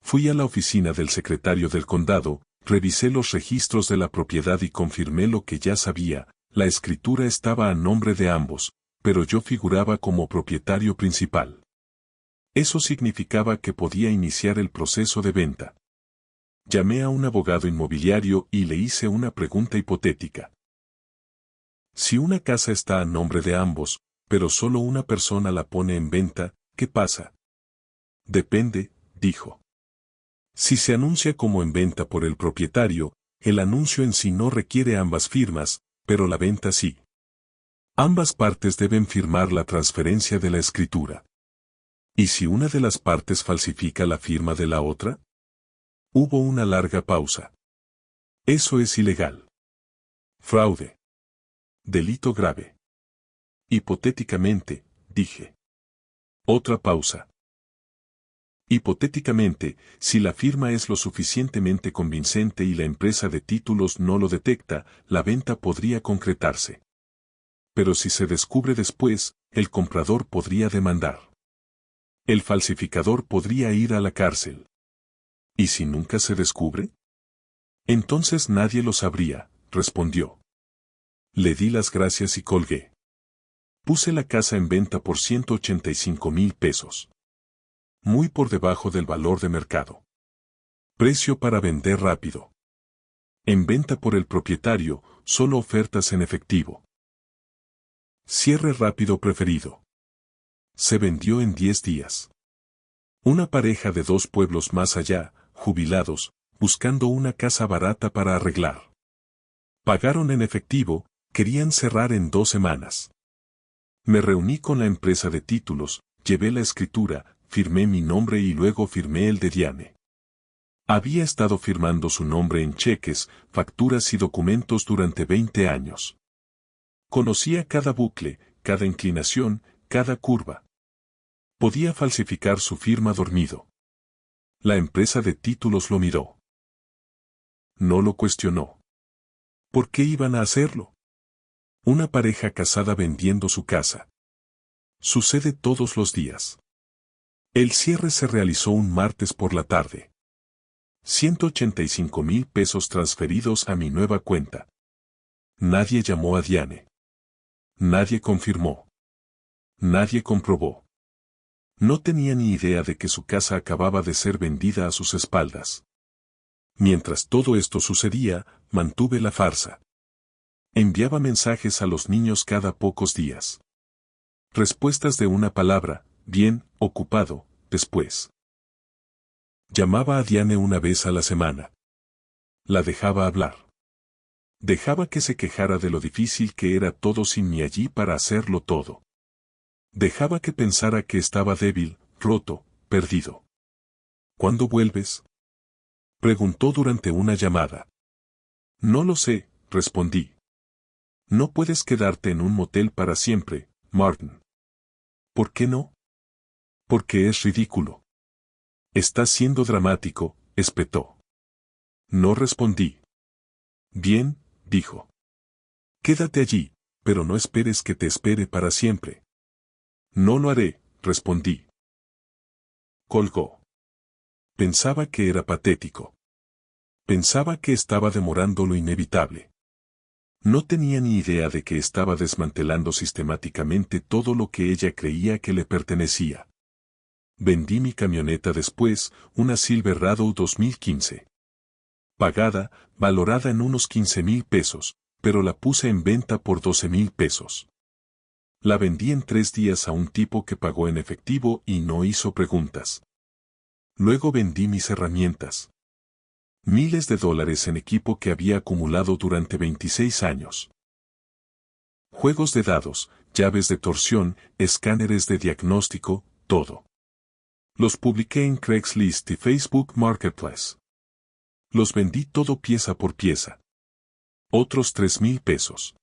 Fui a la oficina del secretario del condado, revisé los registros de la propiedad y confirmé lo que ya sabía, la escritura estaba a nombre de ambos, pero yo figuraba como propietario principal. Eso significaba que podía iniciar el proceso de venta. Llamé a un abogado inmobiliario y le hice una pregunta hipotética. Si una casa está a nombre de ambos, pero solo una persona la pone en venta, ¿qué pasa? Depende, dijo. Si se anuncia como en venta por el propietario, el anuncio en sí no requiere ambas firmas, pero la venta sí. Ambas partes deben firmar la transferencia de la escritura. ¿Y si una de las partes falsifica la firma de la otra? Hubo una larga pausa. Eso es ilegal. Fraude. Delito grave. Hipotéticamente, dije. Otra pausa. Hipotéticamente, si la firma es lo suficientemente convincente y la empresa de títulos no lo detecta, la venta podría concretarse. Pero si se descubre después, el comprador podría demandar. El falsificador podría ir a la cárcel. ¿Y si nunca se descubre? Entonces nadie lo sabría, respondió. Le di las gracias y colgué. Puse la casa en venta por 185,000 pesos. Muy por debajo del valor de mercado. Precio para vender rápido. En venta por el propietario, solo ofertas en efectivo. Cierre rápido preferido. Se vendió en 10 días. Una pareja de 2 pueblos más allá, jubilados, buscando una casa barata para arreglar. Pagaron en efectivo, querían cerrar en 2 semanas. Me reuní con la empresa de títulos, llevé la escritura, firmé mi nombre y luego firmé el de Diane. Había estado firmando su nombre en cheques, facturas y documentos durante 20 años. Conocía cada bucle, cada inclinación, cada curva. Podía falsificar su firma dormido. La empresa de títulos lo miró. No lo cuestionó. ¿Por qué iban a hacerlo? Una pareja casada vendiendo su casa. Sucede todos los días. El cierre se realizó un martes por la tarde. 185,000 pesos transferidos a mi nueva cuenta. Nadie llamó a Diane. Nadie confirmó. Nadie comprobó. No tenía ni idea de que su casa acababa de ser vendida a sus espaldas. Mientras todo esto sucedía, mantuve la farsa. Enviaba mensajes a los niños cada pocos días. Respuestas de una palabra, bien, ocupado, después. Llamaba a Diane una vez a la semana. La dejaba hablar. Dejaba que se quejara de lo difícil que era todo sin mí allí para hacerlo todo. Dejaba que pensara que estaba débil, roto, perdido. ¿Cuándo vuelves? Preguntó durante una llamada. No lo sé, respondí. No puedes quedarte en un motel para siempre, Martin. ¿Por qué no? Porque es ridículo. Estás siendo dramático, espetó. No respondí. Bien, dijo. Quédate allí, pero no esperes que te espere para siempre. No lo haré, respondí. Colgó. Pensaba que era patético. Pensaba que estaba demorando lo inevitable. No tenía ni idea de que estaba desmantelando sistemáticamente todo lo que ella creía que le pertenecía. Vendí mi camioneta después, una Silverado 2015. Pagada, valorada en unos 15,000 pesos, pero la puse en venta por 12,000 pesos. La vendí en 3 días a un tipo que pagó en efectivo y no hizo preguntas. Luego vendí mis herramientas. Miles de dólares en equipo que había acumulado durante 26 años. Juegos de dados, llaves de torsión, escáneres de diagnóstico, todo. Los publiqué en Craigslist y Facebook Marketplace. Los vendí todo pieza por pieza. Otros 3,000 pesos.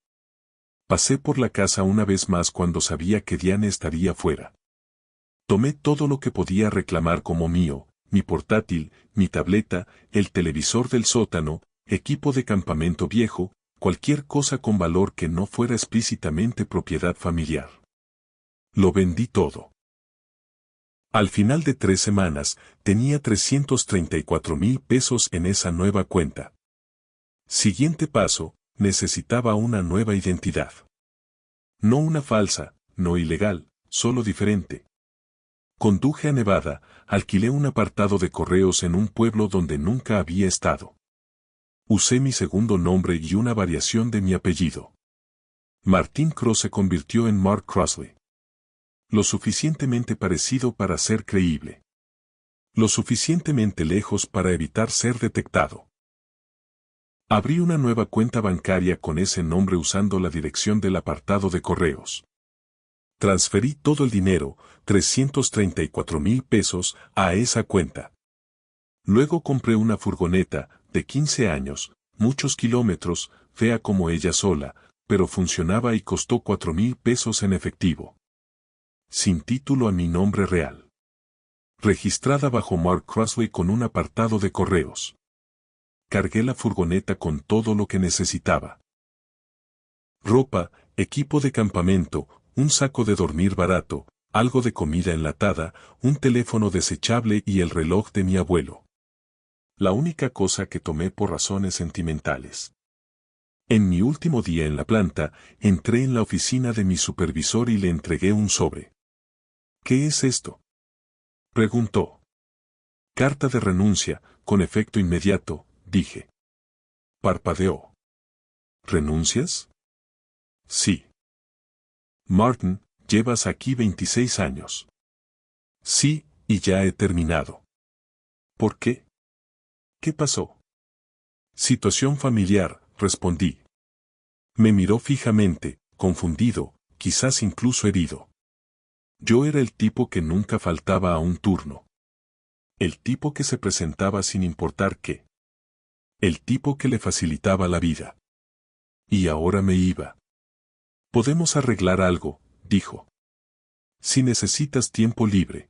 Pasé por la casa una vez más cuando sabía que Diane estaría fuera. Tomé todo lo que podía reclamar como mío, mi portátil, mi tableta, el televisor del sótano, equipo de campamento viejo, cualquier cosa con valor que no fuera explícitamente propiedad familiar. Lo vendí todo. Al final de 3 semanas, tenía 334,000 pesos en esa nueva cuenta. Siguiente paso, necesitaba una nueva identidad. No una falsa, no ilegal, solo diferente. Conduje a Nevada, alquilé un apartado de correos en un pueblo donde nunca había estado. Usé mi segundo nombre y una variación de mi apellido. Martin Cross se convirtió en Mark Crossley. Lo suficientemente parecido para ser creíble. Lo suficientemente lejos para evitar ser detectado. Abrí una nueva cuenta bancaria con ese nombre usando la dirección del apartado de correos. Transferí todo el dinero, 334,000 pesos, a esa cuenta. Luego compré una furgoneta, de 15 años, muchos kilómetros, fea como ella sola, pero funcionaba y costó 4,000 pesos en efectivo. Sin título a mi nombre real. registrada bajo Mark Crossley con un apartado de correos. Cargué la furgoneta con todo lo que necesitaba. Ropa, equipo de campamento, un saco de dormir barato, algo de comida enlatada, un teléfono desechable y el reloj de mi abuelo. La única cosa que tomé por razones sentimentales. En mi último día en la planta, entré en la oficina de mi supervisor y le entregué un sobre. ¿Qué es esto?, preguntó. Carta de renuncia, con efecto inmediato, dije. Parpadeó. ¿Renuncias? Sí. Martin, llevas aquí 26 años. Sí, y ya he terminado. ¿Por qué? ¿Qué pasó? Situación familiar, respondí. Me miró fijamente, confundido, quizás incluso herido. Yo era el tipo que nunca faltaba a un turno. El tipo que se presentaba sin importar qué. El tipo que le facilitaba la vida. Y ahora me iba. Podemos arreglar algo, dijo. Si necesitas tiempo libre.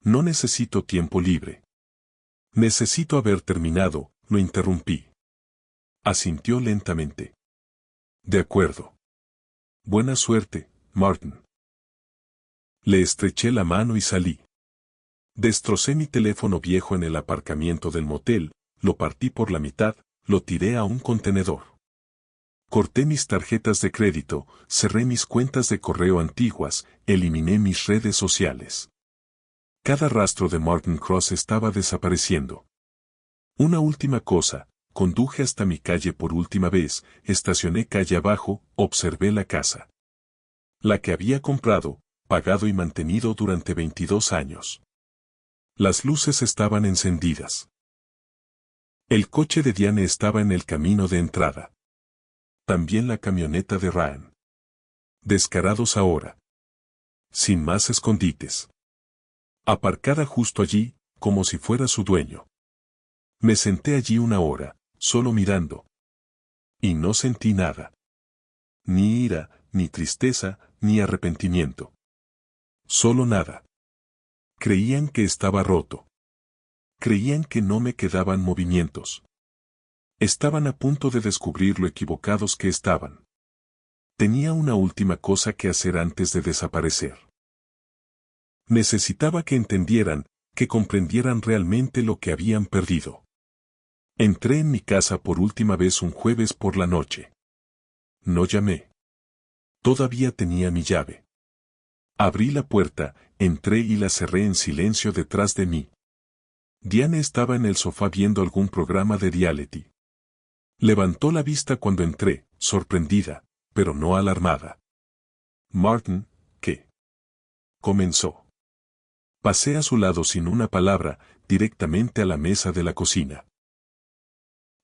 No necesito tiempo libre. Necesito haber terminado, lo interrumpí. Asintió lentamente. De acuerdo. Buena suerte, Martin. Le estreché la mano y salí. Destrocé mi teléfono viejo en el aparcamiento del motel, lo partí por la mitad, lo tiré a un contenedor. Corté mis tarjetas de crédito, cerré mis cuentas de correo antiguas, eliminé mis redes sociales. Cada rastro de Martin Cross estaba desapareciendo. Una última cosa, conduje hasta mi calle por última vez, estacioné calle abajo, observé la casa. La que había comprado, pagado y mantenido durante 22 años. Las luces estaban encendidas. El coche de Diane estaba en el camino de entrada. También la camioneta de Ryan. Descarados ahora. Sin más escondites. Aparcada justo allí, como si fuera su dueño. Me senté allí una hora, solo mirando. Y no sentí nada. Ni ira, ni tristeza, ni arrepentimiento. Solo nada. Creían que estaba roto. Creían que no me quedaban movimientos. Estaban a punto de descubrir lo equivocados que estaban. Tenía una última cosa que hacer antes de desaparecer. Necesitaba que entendieran, que comprendieran realmente lo que habían perdido. Entré en mi casa por última vez un jueves por la noche. No llamé. Todavía tenía mi llave. Abrí la puerta, entré y la cerré en silencio detrás de mí. Diane estaba en el sofá viendo algún programa de reality. Levantó la vista cuando entré, sorprendida, pero no alarmada. Martin, ¿qué? Comenzó. Pasé a su lado sin una palabra, directamente a la mesa de la cocina.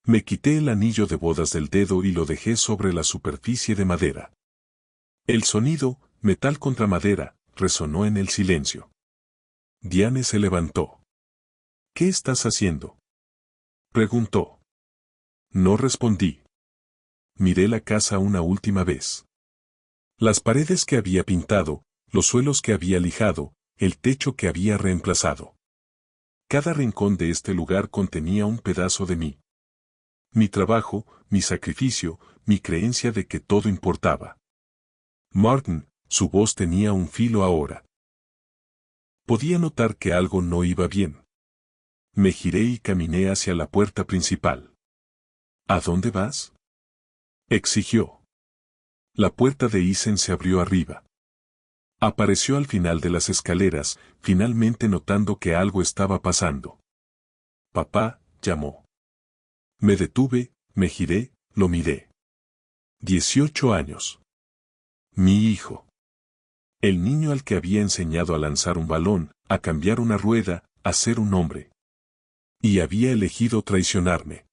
Me quité el anillo de bodas del dedo y lo dejé sobre la superficie de madera. El sonido, metal contra madera, resonó en el silencio. Diane se levantó. ¿Qué estás haciendo?, preguntó. No respondí. Miré la casa una última vez. Las paredes que había pintado, los suelos que había lijado, el techo que había reemplazado. Cada rincón de este lugar contenía un pedazo de mí. Mi trabajo, mi sacrificio, mi creencia de que todo importaba. Martin, su voz tenía un filo ahora. Podía notar que algo no iba bien. Me giré y caminé hacia la puerta principal. ¿A dónde vas?, exigió. La puerta de Isen se abrió arriba. Apareció al final de las escaleras, finalmente notando que algo estaba pasando. Papá, llamó. Me detuve, me giré, lo miré. 18 años. Mi hijo. El niño al que había enseñado a lanzar un balón, a cambiar una rueda, a ser un hombre. Y había elegido traicionarme.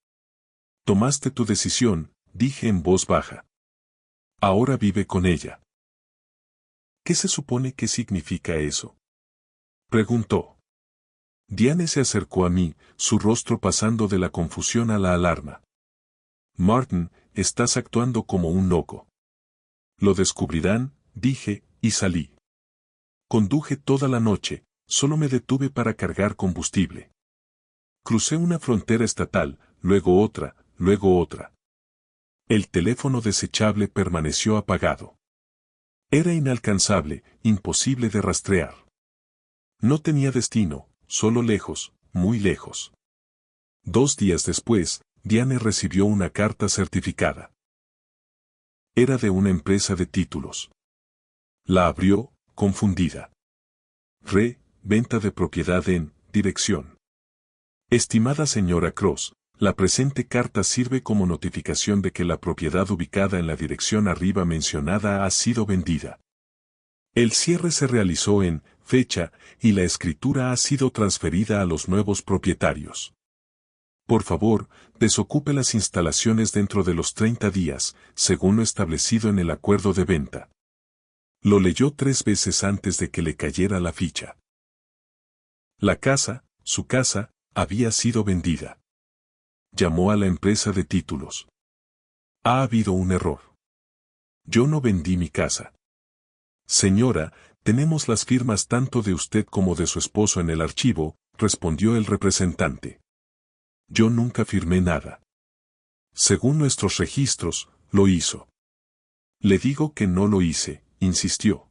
Tomaste tu decisión, dije en voz baja. Ahora vive con ella. ¿Qué se supone que significa eso?, preguntó. Diane se acercó a mí, su rostro pasando de la confusión a la alarma. Martin, estás actuando como un loco. Lo descubrirán, dije, y salí. Conduje toda la noche, Solo me detuve para cargar combustible. Crucé una frontera estatal, luego otra. El teléfono desechable permaneció apagado. Era inalcanzable, imposible de rastrear. No tenía destino, solo lejos, muy lejos. 2 días después, Diane recibió una carta certificada. Era de una empresa de títulos. La abrió, confundida. Venta de propiedad en, dirección. Estimada señora Cross, la presente carta sirve como notificación de que la propiedad ubicada en la dirección arriba mencionada ha sido vendida. El cierre se realizó en, fecha, y la escritura ha sido transferida a los nuevos propietarios. Por favor, desocupe las instalaciones dentro de los 30 días, según lo establecido en el acuerdo de venta. Lo leyó 3 veces antes de que le cayera la ficha. La casa, su casa, había sido vendida. Llamó a la empresa de títulos. Ha habido un error. Yo no vendí mi casa. Señora, tenemos las firmas tanto de usted como de su esposo en el archivo, respondió el representante. Yo nunca firmé nada. Según nuestros registros, lo hizo. Le digo que no lo hice, insistió.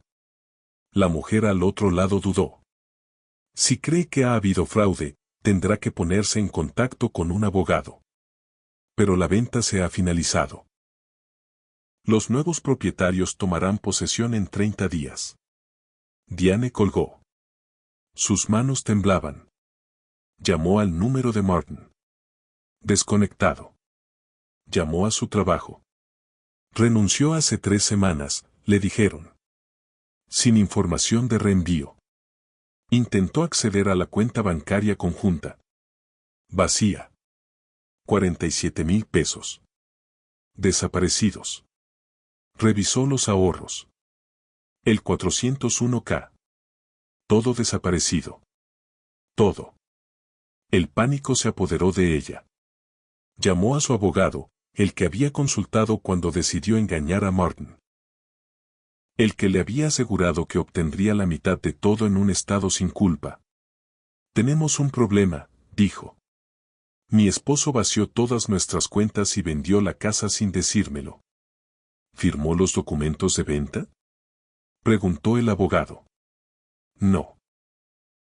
La mujer al otro lado dudó. Si cree que ha habido fraude, tendrá que ponerse en contacto con un abogado. Pero la venta se ha finalizado. Los nuevos propietarios tomarán posesión en 30 días. Diane colgó. Sus manos temblaban. Llamó al número de Martin. Desconectado. Llamó a su trabajo. Renunció hace 3 semanas, le dijeron. Sin información de reenvío. Intentó acceder a la cuenta bancaria conjunta. Vacía. 47,000 pesos. Desaparecidos. Revisó los ahorros. El 401k. Todo desaparecido. Todo. El pánico se apoderó de ella. Llamó a su abogado, el que había consultado cuando decidió engañar a Martin. El que le había asegurado que obtendría la mitad de todo en un estado sin culpa. Tenemos un problema, dijo. Mi esposo vació todas nuestras cuentas y vendió la casa sin decírmelo. ¿Firmó los documentos de venta? Preguntó el abogado. No.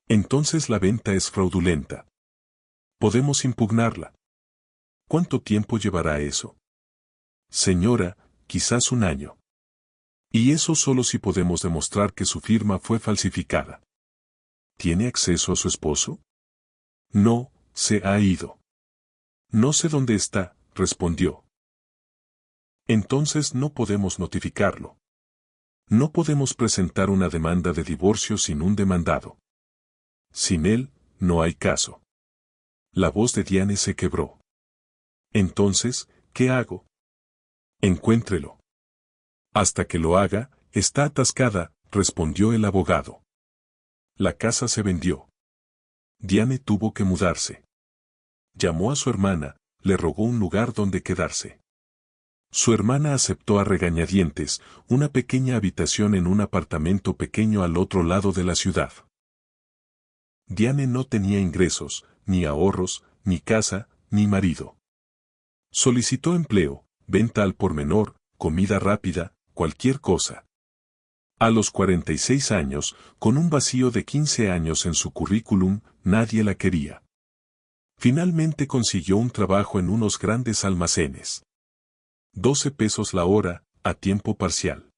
Entonces la venta es fraudulenta. Podemos impugnarla. ¿Cuánto tiempo llevará eso? Señora, quizás 1 año. Y eso solo si podemos demostrar que su firma fue falsificada. ¿Tiene acceso a su esposo? No, se ha ido. No sé dónde está, respondió. Entonces no podemos notificarlo. No podemos presentar una demanda de divorcio sin un demandado. Sin él, no hay caso. La voz de Diane se quebró. Entonces, ¿qué hago? Encuéntrelo. Hasta que lo haga, está atascada, respondió el abogado. La casa se vendió. Diane tuvo que mudarse. Llamó a su hermana, le rogó un lugar donde quedarse. Su hermana aceptó a regañadientes, una pequeña habitación en un apartamento pequeño al otro lado de la ciudad. Diane no tenía ingresos, ni ahorros, ni casa, ni marido. Solicitó empleo, venta al por menor, comida rápida, cualquier cosa. A los 46 años, con un vacío de 15 años en su currículum, nadie la quería. Finalmente consiguió un trabajo en unos grandes almacenes. 12 pesos la hora, a tiempo parcial.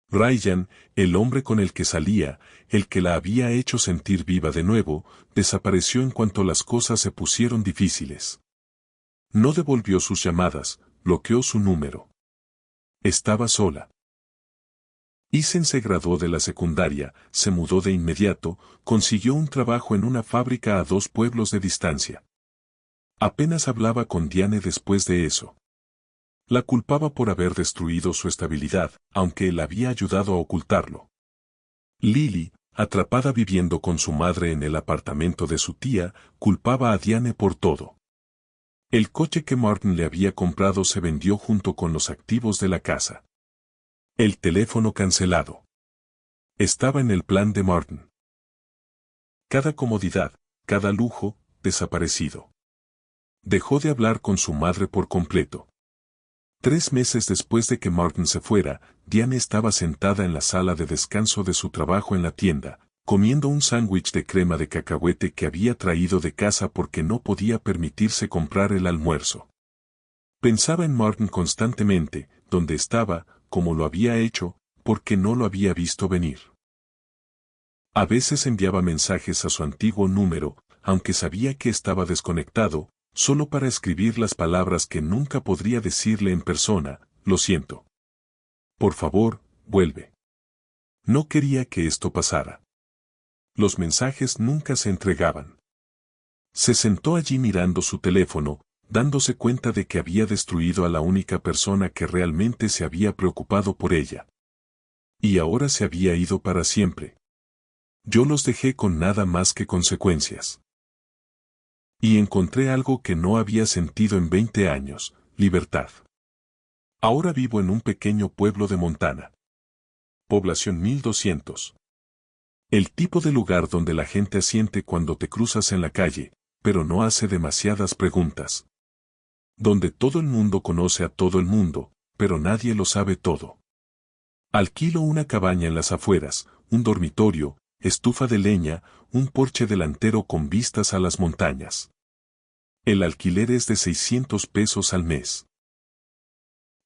Ryan, el hombre con el que salía, el que la había hecho sentir viva de nuevo, desapareció en cuanto las cosas se pusieron difíciles. No devolvió sus llamadas, bloqueó su número. Estaba sola. Eisen se graduó de la secundaria, se mudó de inmediato, consiguió un trabajo en una fábrica a 2 pueblos de distancia. Apenas hablaba con Diane después de eso. La culpaba por haber destruido su estabilidad, aunque él había ayudado a ocultarlo. Lily, atrapada viviendo con su madre en el apartamento de su tía, culpaba a Diane por todo. El coche que Martin le había comprado se vendió junto con los activos de la casa. El teléfono cancelado. Estaba en el plan de Martin. Cada comodidad, cada lujo, desaparecido. Dejó de hablar con su madre por completo. 3 meses después de que Martin se fuera, Diane estaba sentada en la sala de descanso de su trabajo en la tienda, comiendo un sándwich de crema de cacahuete que había traído de casa porque no podía permitirse comprar el almuerzo. Pensaba en Martin constantemente, dónde estaba, cómo lo había hecho, porque no lo había visto venir. A veces enviaba mensajes a su antiguo número, aunque sabía que estaba desconectado, solo para escribir las palabras que nunca podría decirle en persona: lo siento. Por favor, vuelve. No quería que esto pasara. Los mensajes nunca se entregaban. Se sentó allí mirando su teléfono, dándose cuenta de que había destruido a la única persona que realmente se había preocupado por ella. Y ahora se había ido para siempre. Yo los dejé con nada más que consecuencias. Y encontré algo que no había sentido en 20 años, libertad. Ahora vivo en un pequeño pueblo de Montana. Población 1200. El tipo de lugar donde la gente asiente cuando te cruzas en la calle, pero no hace demasiadas preguntas. Donde todo el mundo conoce a todo el mundo, pero nadie lo sabe todo. Alquilo una cabaña en las afueras, un dormitorio, estufa de leña, un porche delantero con vistas a las montañas. El alquiler es de $600 al mes.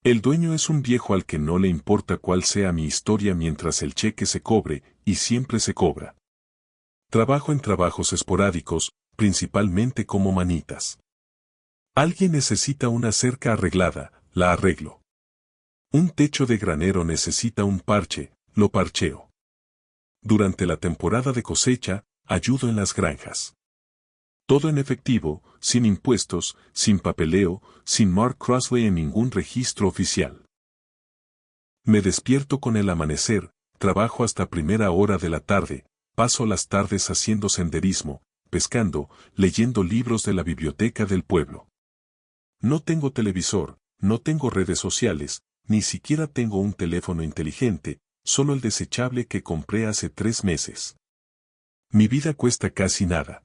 El dueño es un viejo al que no le importa cuál sea mi historia mientras el cheque se cobre, y siempre se cobra. Trabajo en trabajos esporádicos, principalmente como manitas. Alguien necesita una cerca arreglada, la arreglo. Un techo de granero necesita un parche, lo parcheo. Durante la temporada de cosecha, ayudo en las granjas. Todo en efectivo, sin impuestos, sin papeleo, sin Mark Crossley en ningún registro oficial. Me despierto con el amanecer, trabajo hasta primera hora de la tarde, paso las tardes haciendo senderismo, pescando, leyendo libros de la biblioteca del pueblo. No tengo televisor, no tengo redes sociales, ni siquiera tengo un teléfono inteligente, solo el desechable que compré hace 3 meses. Mi vida cuesta casi nada.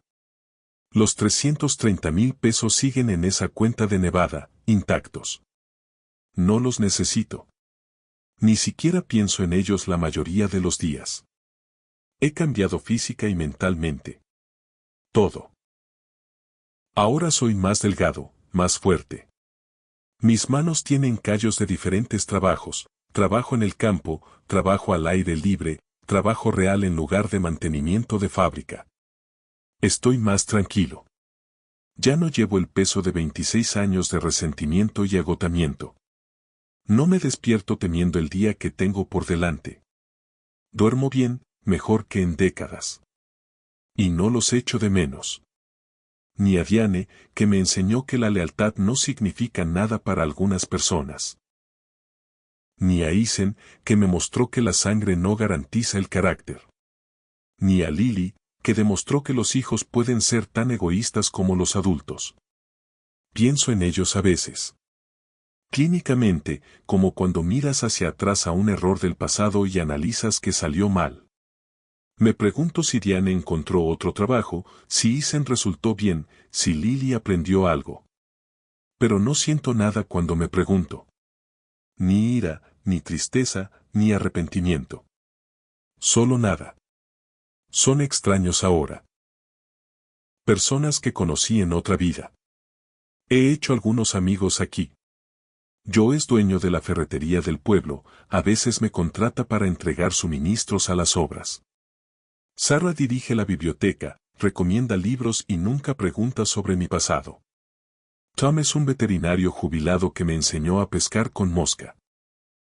Los $330,000 siguen en esa cuenta de Nevada, intactos. No los necesito. Ni siquiera pienso en ellos la mayoría de los días. He cambiado física y mentalmente. Todo. Ahora soy más delgado, más fuerte. Mis manos tienen callos de diferentes trabajos, trabajo en el campo, trabajo al aire libre, trabajo real en lugar de mantenimiento de fábrica. Estoy más tranquilo. Ya no llevo el peso de 26 años de resentimiento y agotamiento. No me despierto temiendo el día que tengo por delante. Duermo bien, mejor que en décadas. Y no los echo de menos. Ni a Diane, que me enseñó que la lealtad no significa nada para algunas personas. Ni a Isen, que me mostró que la sangre no garantiza el carácter. Ni a Lily, que demostró que los hijos pueden ser tan egoístas como los adultos. Pienso en ellos a veces. Clínicamente, como cuando miras hacia atrás a un error del pasado y analizas que salió mal. Me pregunto si Diane encontró otro trabajo, si Isen resultó bien, si Lily aprendió algo. Pero no siento nada cuando me pregunto. Ni ira, ni tristeza, ni arrepentimiento. Solo nada. Son extraños ahora. Personas que conocí en otra vida. He hecho algunos amigos aquí. Joe es dueño de la ferretería del pueblo, a veces me contrata para entregar suministros a las obras. Sarah dirige la biblioteca, recomienda libros y nunca pregunta sobre mi pasado. Tom es un veterinario jubilado que me enseñó a pescar con mosca.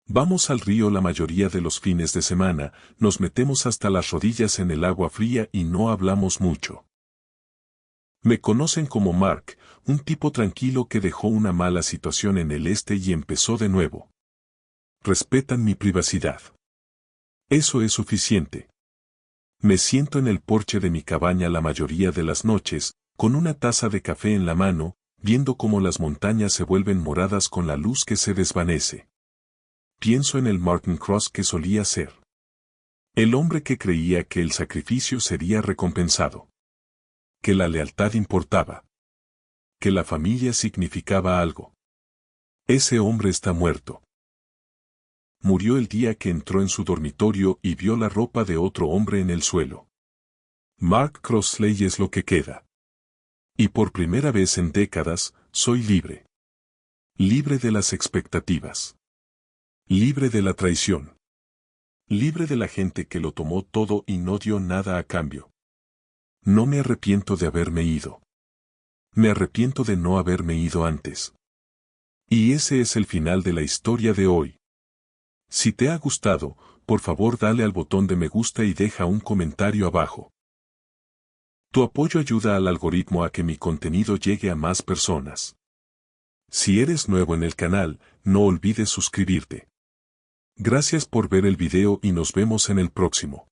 Vamos al río la mayoría de los fines de semana, nos metemos hasta las rodillas en el agua fría y no hablamos mucho. Me conocen como Mark, un tipo tranquilo que dejó una mala situación en el este y empezó de nuevo. Respetan mi privacidad. Eso es suficiente. Me siento en el porche de mi cabaña la mayoría de las noches, con una taza de café en la mano, viendo cómo las montañas se vuelven moradas con la luz que se desvanece. Pienso en el Martin Cross que solía ser. El hombre que creía que el sacrificio sería recompensado. Que la lealtad importaba. Que la familia significaba algo. Ese hombre está muerto. Murió el día que entró en su dormitorio y vio la ropa de otro hombre en el suelo. Mark Crossley es lo que queda. Y por primera vez en décadas, soy libre. Libre de las expectativas. Libre de la traición. Libre de la gente que lo tomó todo y no dio nada a cambio. No me arrepiento de haberme ido. Me arrepiento de no haberme ido antes. Y ese es el final de la historia de hoy. Si te ha gustado, por favor dale al botón de me gusta y deja un comentario abajo. Tu apoyo ayuda al algoritmo a que mi contenido llegue a más personas. Si eres nuevo en el canal, no olvides suscribirte. Gracias por ver el video y nos vemos en el próximo.